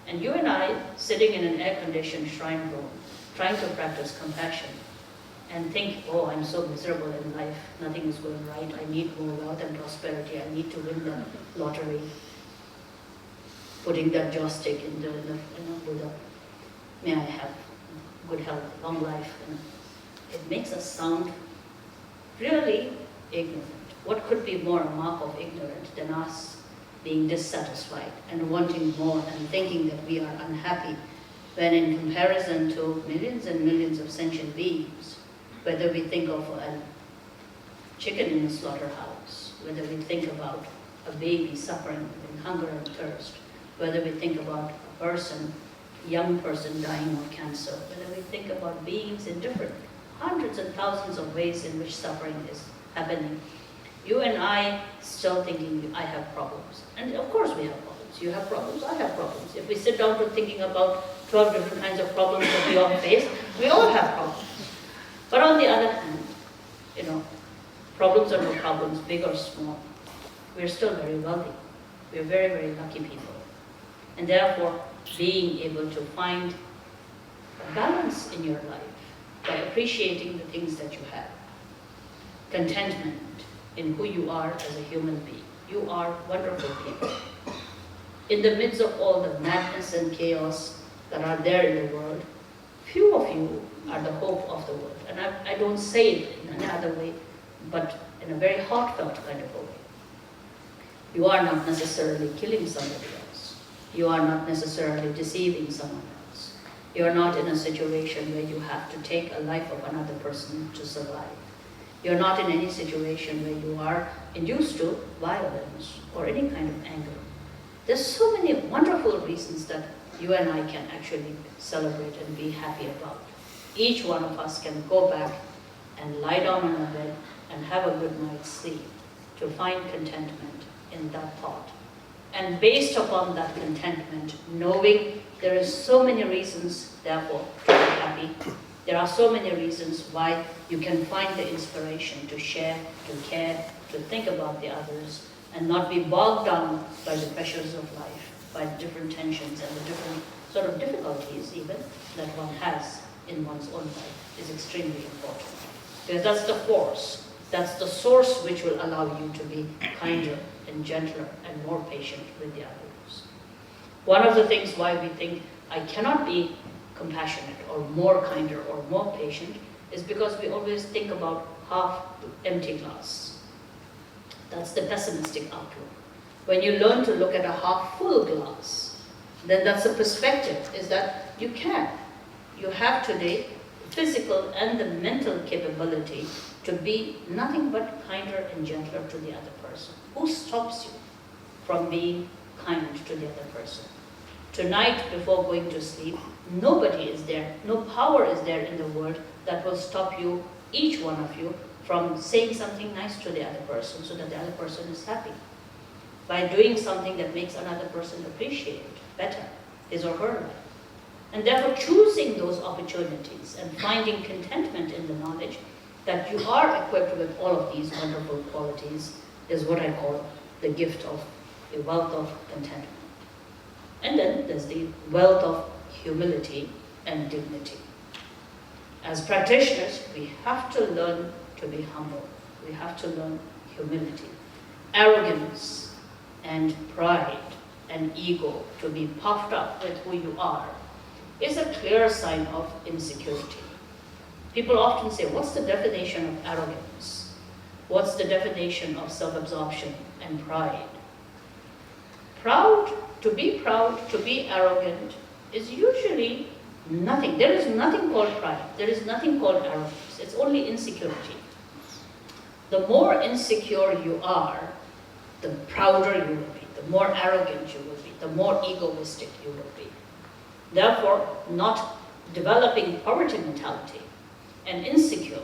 And you and I, sitting in an air-conditioned shrine room, trying to practice compassion, and think, oh, I'm so miserable in life, nothing is going right, I need more wealth and prosperity, I need to win the lottery. Putting that joystick in the Buddha, may I have good health, long life. And it makes us sound really ignorant. What could be more a mark of ignorance than us being dissatisfied and wanting more and thinking that we are unhappy, when in comparison to millions and millions of sentient beings, whether we think of a chicken in a slaughterhouse, whether we think about a baby suffering in hunger and thirst, whether we think about a person, young person dying of cancer, whether we think about beings in different hundreds and thousands of ways in which suffering is happening, you and I still thinking, I have problems. And of course we have problems. You have problems, I have problems. If we sit down to thinking about 12 different kinds of problems that we all face, we all have problems. But on the other hand, problems are no problems, big or small. We're still very wealthy. We're very, very lucky people. And therefore, being able to find a balance in your life by appreciating the things that you have. Contentment in who you are as a human being. You are wonderful people. In the midst of all the madness and chaos that are there in the world, few of you are the hope of the world. And I don't say it in another way, but in a very heartfelt kind of a way. You are not necessarily killing somebody else. You are not necessarily deceiving someone else. You are not in a situation where you have to take a life of another person to survive. You're not in any situation where you are induced to violence or any kind of anger. There's so many wonderful reasons that you and I can actually celebrate and be happy about. Each one of us can go back and lie down on a bed and have a good night's sleep to find contentment in that thought. And based upon that contentment, knowing there is so many reasons, therefore, to be happy, there are so many reasons why you can find the inspiration to share, to care, to think about the others, and not be bogged down by the pressures of life, by the different tensions and the different sort of difficulties even that one has in one's own life is extremely important. Because that's the force, that's the source which will allow you to be kinder and gentler and more patient with the others. One of the things why we think I cannot be compassionate or more kinder or more patient is because we always think about half empty glass. That's the pessimistic outlook. When you learn to look at a half full glass, then that's a perspective, is that you can. You have today physical and the mental capability to be nothing but kinder and gentler to the other person. Who stops you from being kind to the other person? Tonight, before going to sleep, nobody is there, no power is there in the world that will stop you, each one of you, from saying something nice to the other person so that the other person is happy. By doing something that makes another person appreciate better his or her life. And therefore choosing those opportunities and finding contentment in the knowledge that you are equipped with all of these wonderful qualities is what I call the gift of a wealth of contentment. And then there's the wealth of humility and dignity. As practitioners, we have to learn to be humble. We have to learn humility. Arrogance and pride and ego, to be puffed up with who you are, is a clear sign of insecurity. People often say, what's the definition of arrogance? What's the definition of self-absorption and pride? To be arrogant is usually nothing. There is nothing called pride. There is nothing called arrogance. It's only insecurity. The more insecure you are, the prouder you will be, the more arrogant you will be, the more egoistic you will be. Therefore, not developing poverty mentality and insecure,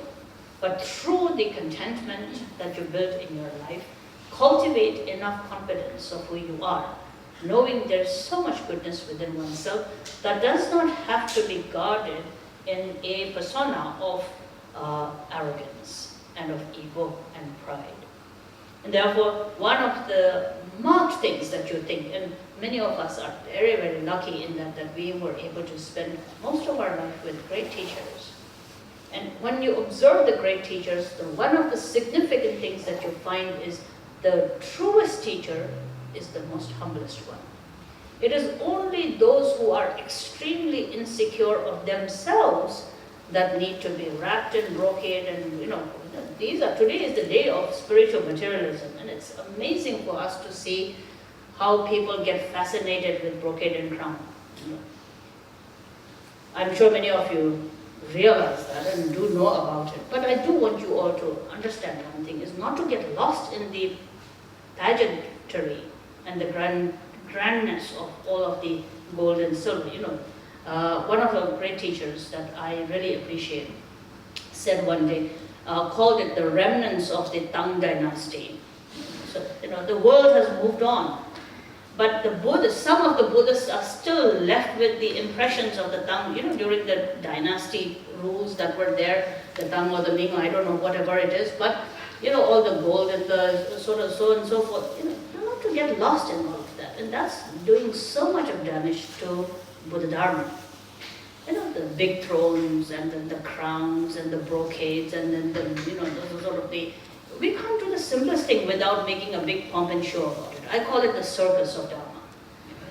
but through the contentment that you build in your life, cultivate enough confidence of who you are, knowing there's so much goodness within oneself that does not have to be guarded in a persona of arrogance and of ego and pride. And therefore, one of the marked things that you think, and many of us are very, very lucky in that we were able to spend most of our life with great teachers. And when you observe the great teachers, one of the significant things that you find is the truest teacher is the most humblest one. It is only those who are extremely insecure of themselves that need to be wrapped in brocade, and today is the day of spiritual materialism, and it's amazing for us to see how people get fascinated with brocade and crown. I'm sure many of you realize that and do know about it, but I do want you all to understand one thing, is not to get lost in the pageantry and the grandness of all of the gold and silver. One of the great teachers that I really appreciate said one day, called it the remnants of the Tang dynasty. So, the world has moved on, but some of the Buddhists are still left with the impressions of the Tang, during the dynasty rules that were there, the Tang or the Ming, I don't know, whatever it is, but, all the gold and the sort of so and so forth, not to get lost in all of that. And that's doing so much of damage to Buddha Dharma. The big thrones and then the crowns and the brocades and then we can't do the simplest thing without making a big pomp and show about it. I call it the circus of Dharma.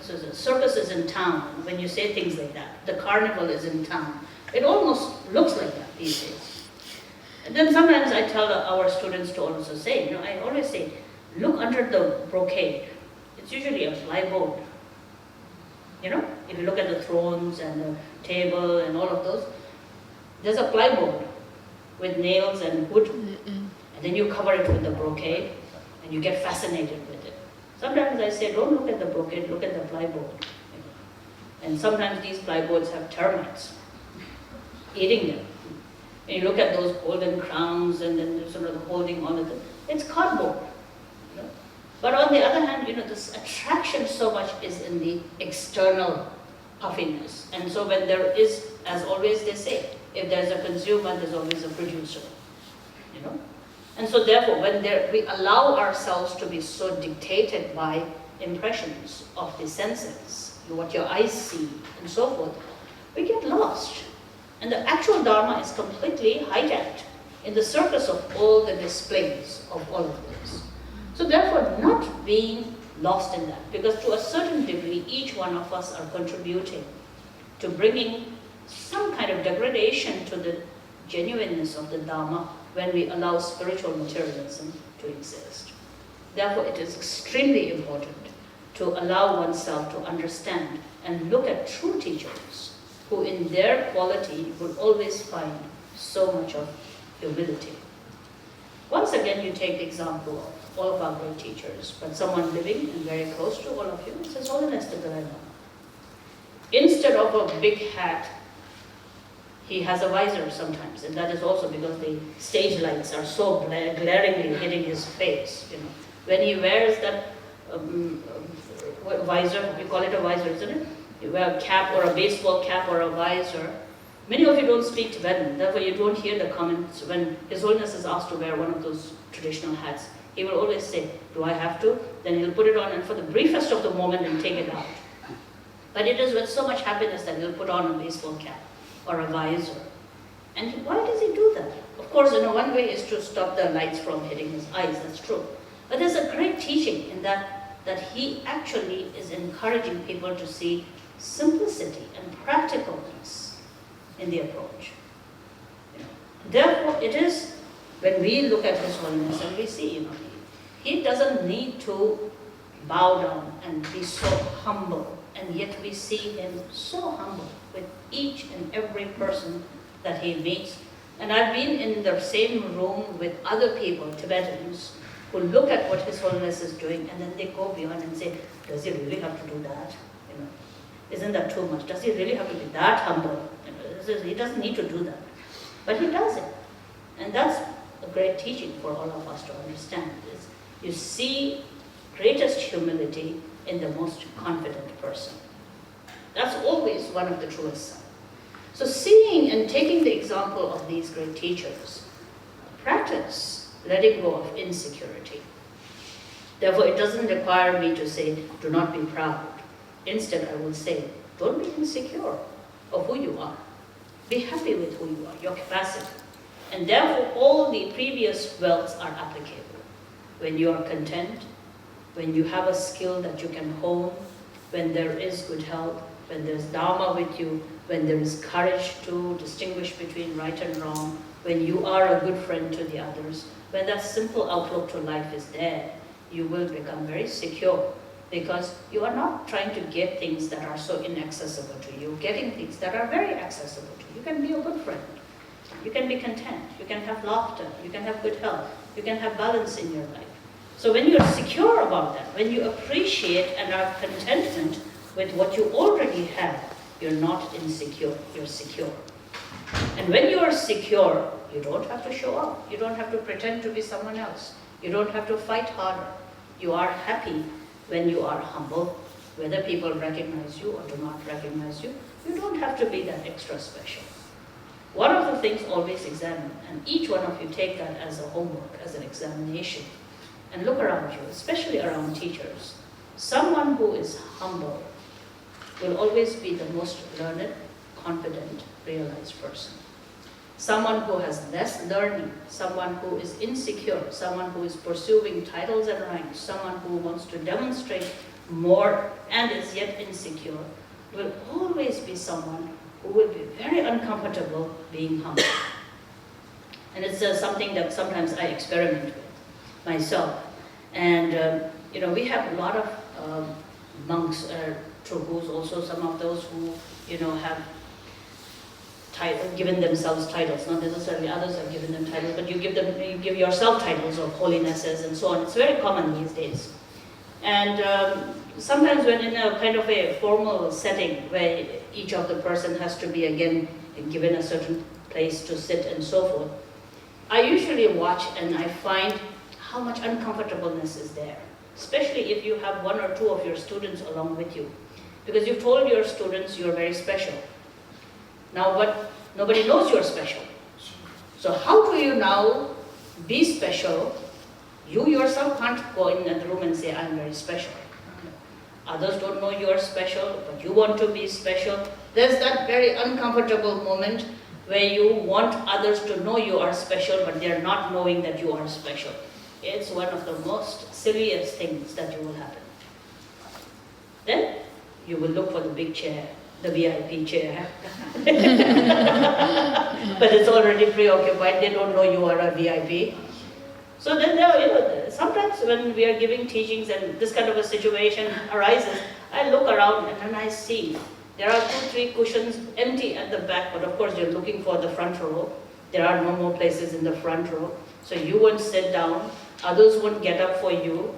So the circus is in town when you say things like that. The carnival is in town. It almost looks like that these days. And then sometimes I tell our students to also say, I always say, look under the brocade. It's usually a plywood. If you look at the thrones and the table and all of those, there's a plywood with nails and wood, and then you cover it with the brocade, and you get fascinated with it. Sometimes I say, don't look at the brocade, look at the plywood. And sometimes these plyboards have termites eating them. And you look at those golden crowns and then sort of holding on to them. It's cardboard. But on the other hand, this attraction so much is in the external puffiness. And so when there is, as always they say, if there's a consumer, there's always a producer. And so therefore, when we allow ourselves to be so dictated by impressions of the senses, what your eyes see and so forth, we get lost. And the actual Dharma is completely hijacked in the circus of all the displays of all of this. So therefore, not being lost in that, because to a certain degree, each one of us are contributing to bringing some kind of degradation to the genuineness of the Dharma when we allow spiritual materialism to exist. Therefore, it is extremely important to allow oneself to understand and look at true teachers who in their quality will always find so much of humility. Once again, you take the example of all of our great teachers, but someone living and very close to all of you, it's His Holiness the Dalai Lama. Instead of a big hat, he has a visor sometimes, and that is also because the stage lights are so glaringly hitting his face. When he wears that visor, we call it a visor, isn't it? You wear a cap or a baseball cap or a visor. Many of you don't speak Tibetan, therefore you don't hear the comments when His Holiness is asked to wear one of those traditional hats. He will always say, do I have to? Then he'll put it on and for the briefest of the moment and take it out. But it is with so much happiness that he'll put on a baseball cap or a visor. And why does he do that? Of course, one way is to stop the lights from hitting his eyes, that's true. But there's a great teaching in that he actually is encouraging people to see simplicity and practicalness in the approach. Therefore, it is when we look at His Holiness and we see, he doesn't need to bow down and be so humble, and yet we see him so humble with each and every person that he meets. And I've been in the same room with other people, Tibetans, who look at what His Holiness is doing and then they go beyond and say, does he really have to do that? Isn't that too much? Does he really have to be that humble? He doesn't need to do that. But he does it. And that's a great teaching for all of us to understand. Is you see greatest humility in the most confident person. That's always one of the truest signs. So seeing and taking the example of these great teachers, practice letting go of insecurity. Therefore, it doesn't require me to say, do not be proud. Instead, I will say, don't be insecure of who you are. Be happy with who you are, your capacity. And therefore, all the previous wealths are applicable. When you are content, when you have a skill that you can hone, when there is good health, when there's Dharma with you, when there is courage to distinguish between right and wrong, when you are a good friend to the others, when that simple outlook to life is there, you will become very secure, because you are not trying to get things that are so inaccessible to you, getting things that are very accessible to you. You can be a good friend. You can be content. You can have laughter. You can have good health. You can have balance in your life. So when you're secure about that, when you appreciate and are contentment with what you already have, you're not insecure, you're secure. And when you are secure, you don't have to show up. You don't have to pretend to be someone else. You don't have to fight harder. You are happy when you are humble, whether people recognize you or do not recognize you. You don't have to be that extra special. One of the things, always examine, and each one of you take that as a homework, as an examination, and look around you, especially around teachers. Someone who is humble will always be the most learned, confident, realized person. Someone who has less learning, someone who is insecure, someone who is pursuing titles and ranks, someone who wants to demonstrate more and is yet insecure, will always be someone who will be very uncomfortable being humble. And it's something that sometimes I experiment with myself. And we have a lot of monks, Trubus, also some of those who have given themselves titles. Not necessarily others have given them titles, but you give yourself titles of holinesses and so on. It's very common these days. And sometimes when in a kind of a formal setting where each of the person has to be again given a certain place to sit and so forth, I usually watch and I find how much uncomfortableness is there, especially if you have one or two of your students along with you, because you've told your students you're very special. Now, but nobody knows you're special. So how do you now be special? You yourself can't go in the room and say, I'm very special. Others don't know you're special, but you want to be special. There's that very uncomfortable moment where you want others to know you are special, but they're not knowing that you are special. It's one of the most silliest things that will happen. Then you will look for the big chair, the VIP chair. But it's already preoccupied. They don't know you are a VIP. So then, sometimes when we are giving teachings and this kind of a situation arises, I look around and then I see there are 2-3 cushions empty at the back, but of course you're looking for the front row. There are no more places in the front row. So you won't sit down. Others won't get up for you.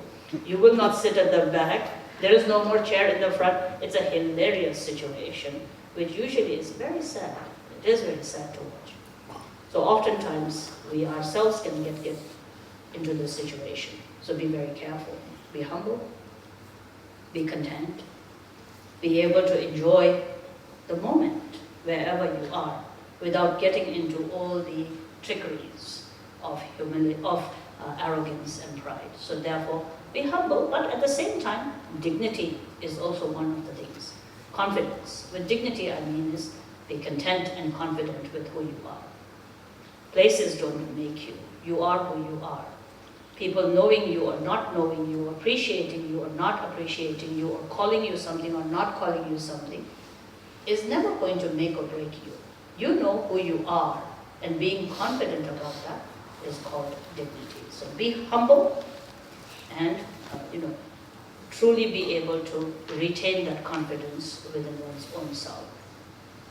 You will not sit at the back. There is no more chair in the front. It's a hilarious situation, which usually is very sad. It is very sad to watch. So oftentimes we ourselves can get into this situation. So be very careful. Be humble. Be content. Be able to enjoy the moment wherever you are without getting into all the trickeries of arrogance and pride. So therefore, be humble, but at the same time, dignity is also one of the things. Confidence. With dignity, I mean is be content and confident with who you are. Places don't make you. You are who you are. People knowing you or not knowing you, appreciating you or not appreciating you, or calling you something or not calling you something, is never going to make or break you. You know who you are, and being confident about that is called dignity. So be humble and truly be able to retain that confidence within one's own self.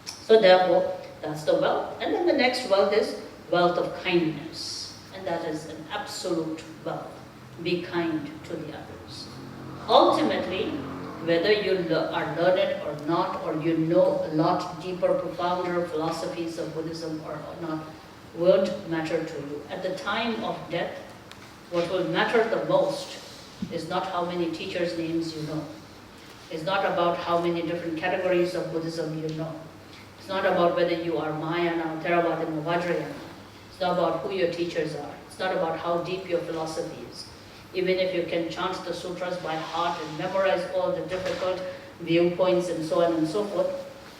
So therefore, that's the wealth. And then the next wealth is wealth of kindness. And that is an absolute wealth. Be kind to the others. Ultimately, whether you are learned or not, or you know a lot deeper, profounder philosophies of Buddhism or not, won't matter to you. At the time of death, what will matter the most is not how many teachers' names you know. It's not about how many different categories of Buddhism you know. It's not about whether you are Mahayana, Theravada, or Vajrayana. It's not about who your teachers are. It's not about how deep your philosophy is. Even if you can chant the sutras by heart and memorize all the difficult viewpoints and so on and so forth,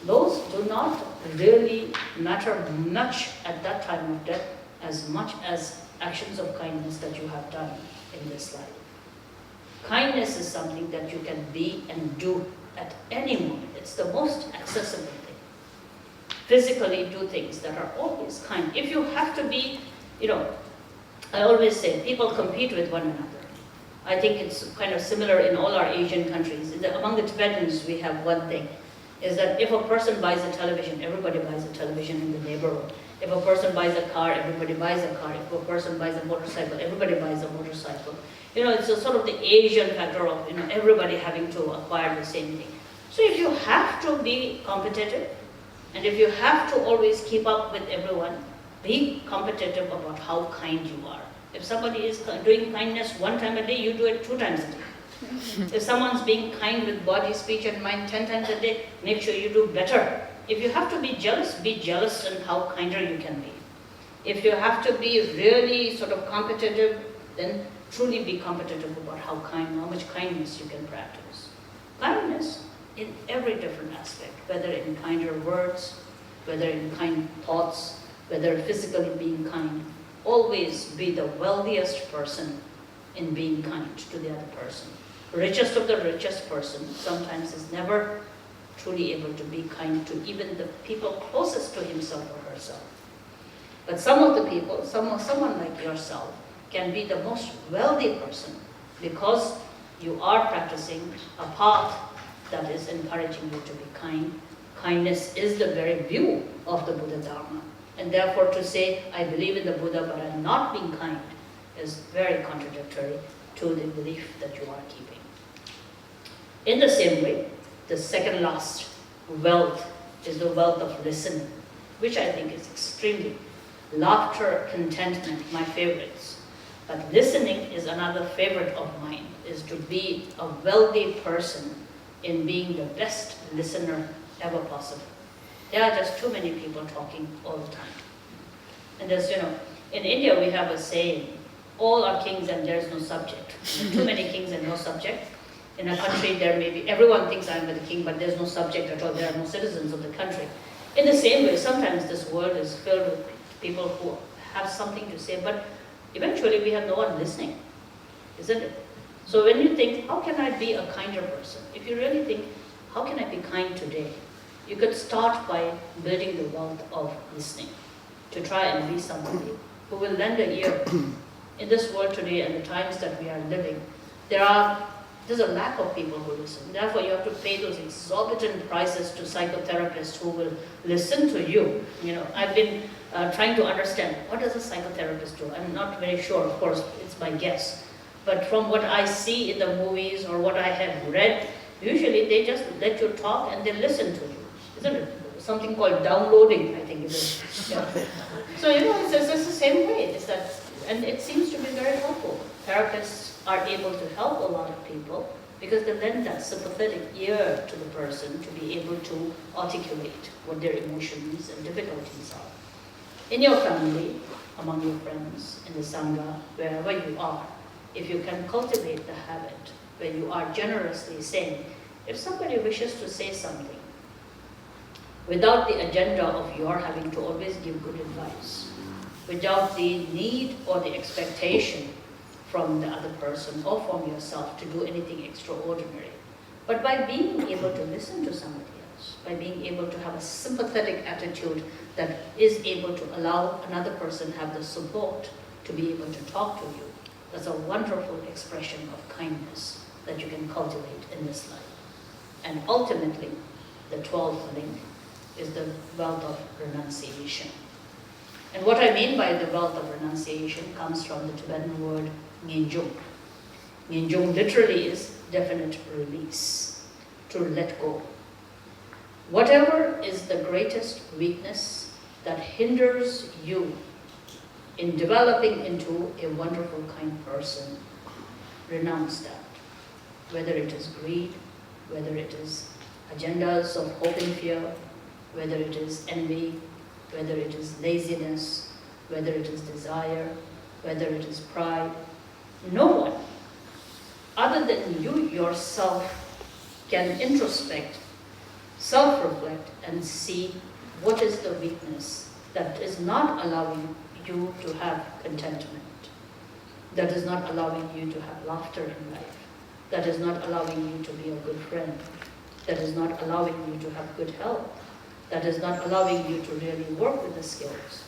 those do not really matter much at that time of death as much as actions of kindness that you have done in this life. Kindness is something that you can be and do at any moment. It's the most accessible thing. Physically do things that are always kind. If you have to be, I always say people compete with one another. I think it's kind of similar in all our Asian countries. Among the Tibetans, we have one thing, is that if a person buys a television, everybody buys a television in the neighborhood. If a person buys a car, everybody buys a car. If a person buys a motorcycle, everybody buys a motorcycle. It's a sort of the Asian factor of, everybody having to acquire the same thing. So if you have to be competitive, and if you have to always keep up with everyone, be competitive about how kind you are. If somebody is doing kindness 1 time a day, you do it 2 times a day. If someone's being kind with body, speech, and mind 10 times a day, make sure you do better. If you have to be jealous in how kinder you can be. If you have to be really sort of competitive, then truly be competitive about how much kindness you can practice. Kindness in every different aspect, whether in kinder words, whether in kind thoughts, whether physically being kind. Always be the wealthiest person in being kind to the other person. Richest of the richest person sometimes is never truly able to be kind to even the people closest to himself or herself. But some of the people, someone like yourself, can be the most wealthy person because you are practicing a path that is encouraging you to be kind. Kindness is the very view of the Buddha Dharma. And therefore to say, I believe in the Buddha but I'm not being kind is very contradictory to the belief that you are keeping. In the same way, the second last wealth is the wealth of listening, which I think is extremely. Laughter, contentment, my favorites. But listening is another favorite of mine, is to be a wealthy person in being the best listener ever possible. There are just too many people talking all the time. And there's, in India we have a saying, all are kings and there is no subject. Too many kings and no subject. In a country there may be, everyone thinks I'm the king, but there's no subject at all. There are no citizens of the country. In the same way, sometimes this world is filled with people who have something to say, but eventually we have no one listening, isn't it? So when you think, how can I be a kinder person? If you really think, how can I be kind today? You could start by building the wealth of listening, to try and be somebody who will lend an ear. In this world today and the times that we are living, there's a lack of people who listen. Therefore, you have to pay those exorbitant prices to psychotherapists who will listen to you. I've been trying to understand, what does a psychotherapist do? I'm not very sure, of course, it's my guess. But from what I see in the movies or what I have read, usually they just let you talk and they listen to you. Isn't it? Something called downloading, I think it is. Yeah. So, it's the same way. It's that, and it seems to be very helpful. Therapists are able to help a lot of people because they lend that sympathetic ear to the person to be able to articulate what their emotions and difficulties are. In your family, among your friends, in the Sangha, wherever you are, if you can cultivate the habit where you are generously saying, if somebody wishes to say something, without the agenda of your having to always give good advice, without the need or the expectation from the other person or from yourself to do anything extraordinary, but by being able to listen to somebody else, by being able to have a sympathetic attitude that is able to allow another person have the support to be able to talk to you, that's a wonderful expression of kindness that you can cultivate in this life. And ultimately, the 12th link is the wealth of renunciation. And what I mean by the wealth of renunciation comes from the Tibetan word Ngenjung. Ngenjung literally is definite release, to let go. Whatever is the greatest weakness that hinders you in developing into a wonderful, kind person, renounce that. Whether it is greed, whether it is agendas of hope and fear, whether it is envy, whether it is laziness, whether it is desire, whether it is pride. No one, other than you yourself, can introspect, self-reflect, and see what is the weakness that is not allowing you to have contentment, that is not allowing you to have laughter in life, that is not allowing you to be a good friend, that is not allowing you to have good health, that is not allowing you to really work with the skills.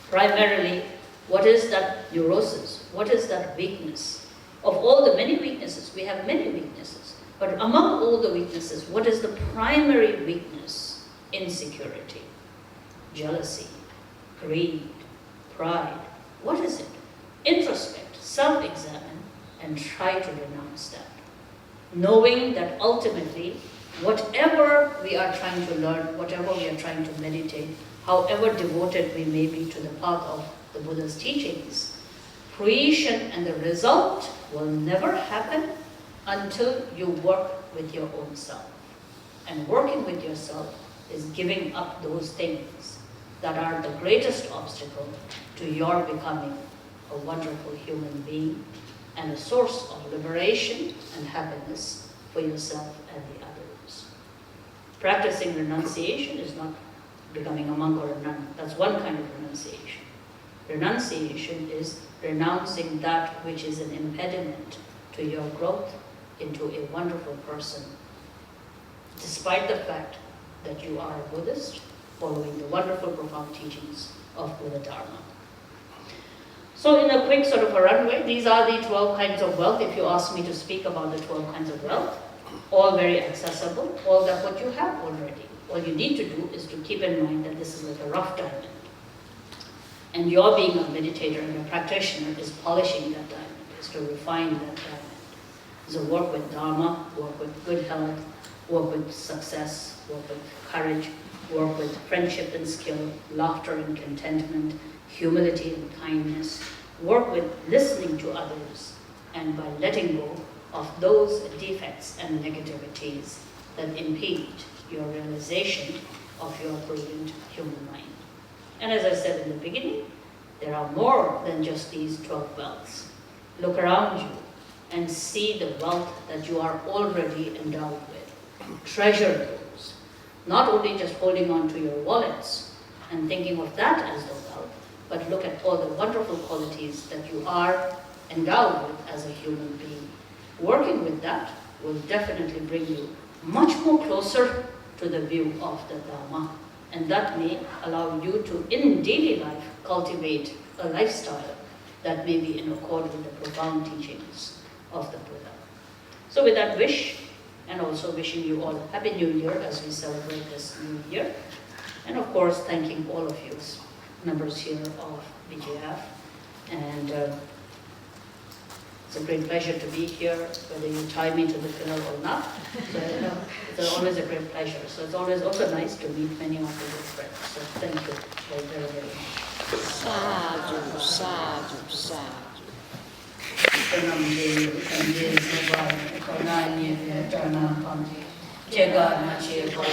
Primarily, what is that neurosis? What is that weakness? Of all the many weaknesses, we have many weaknesses, but among all the weaknesses, what is the primary weakness? Insecurity, jealousy, greed, pride. What is it? Introspect, self-examine, and try to renounce that. Knowing that ultimately, whatever we are trying to learn, whatever we are trying to meditate, however devoted we may be to the path of the Buddha's teachings, fruition and the result will never happen until you work with your own self. And working with yourself is giving up those things that are the greatest obstacle to your becoming a wonderful human being and a source of liberation and happiness for yourself and the others. Practicing renunciation is not becoming a monk or a nun. That's one kind of renunciation. Renunciation is renouncing that which is an impediment to your growth into a wonderful person, despite the fact that you are a Buddhist following the wonderful, profound teachings of Buddha Dharma. So in a quick sort of a runway, these are the 12 kinds of wealth. If you ask me to speak about the 12 kinds of wealth, all very accessible, all that what you have already. All you need to do is to keep in mind that this is like a rough diamond. And your being a meditator and a practitioner is polishing that diamond, is to refine that diamond. So work with Dharma, work with good health, work with success, work with courage, work with friendship and skill, laughter and contentment, humility and kindness, work with listening to others, and by letting go of those defects and negativities that impede your realization of your brilliant human mind. And as I said in the beginning, there are more than just these 12 wealths. Look around you and see the wealth that you are already endowed with. Treasure those. Not only just holding on to your wallets and thinking of that as the wealth, but look at all the wonderful qualities that you are endowed with as a human being. Working with that will definitely bring you much more closer to the view of the Dharma. And that may allow you to, in daily life, cultivate a lifestyle that may be in accord with the profound teachings of the Buddha. So with that wish, and also wishing you all a Happy New Year as we celebrate this new year. And of course, thanking all of you, members here of BJF. And it's a great pleasure to be here, whether you tie me to the pillar or not. So, it's always a great pleasure. So it's always also nice to meet many of your friends. So thank you very, very much. Sadhu, sadhu, sadhu. Chega na che ko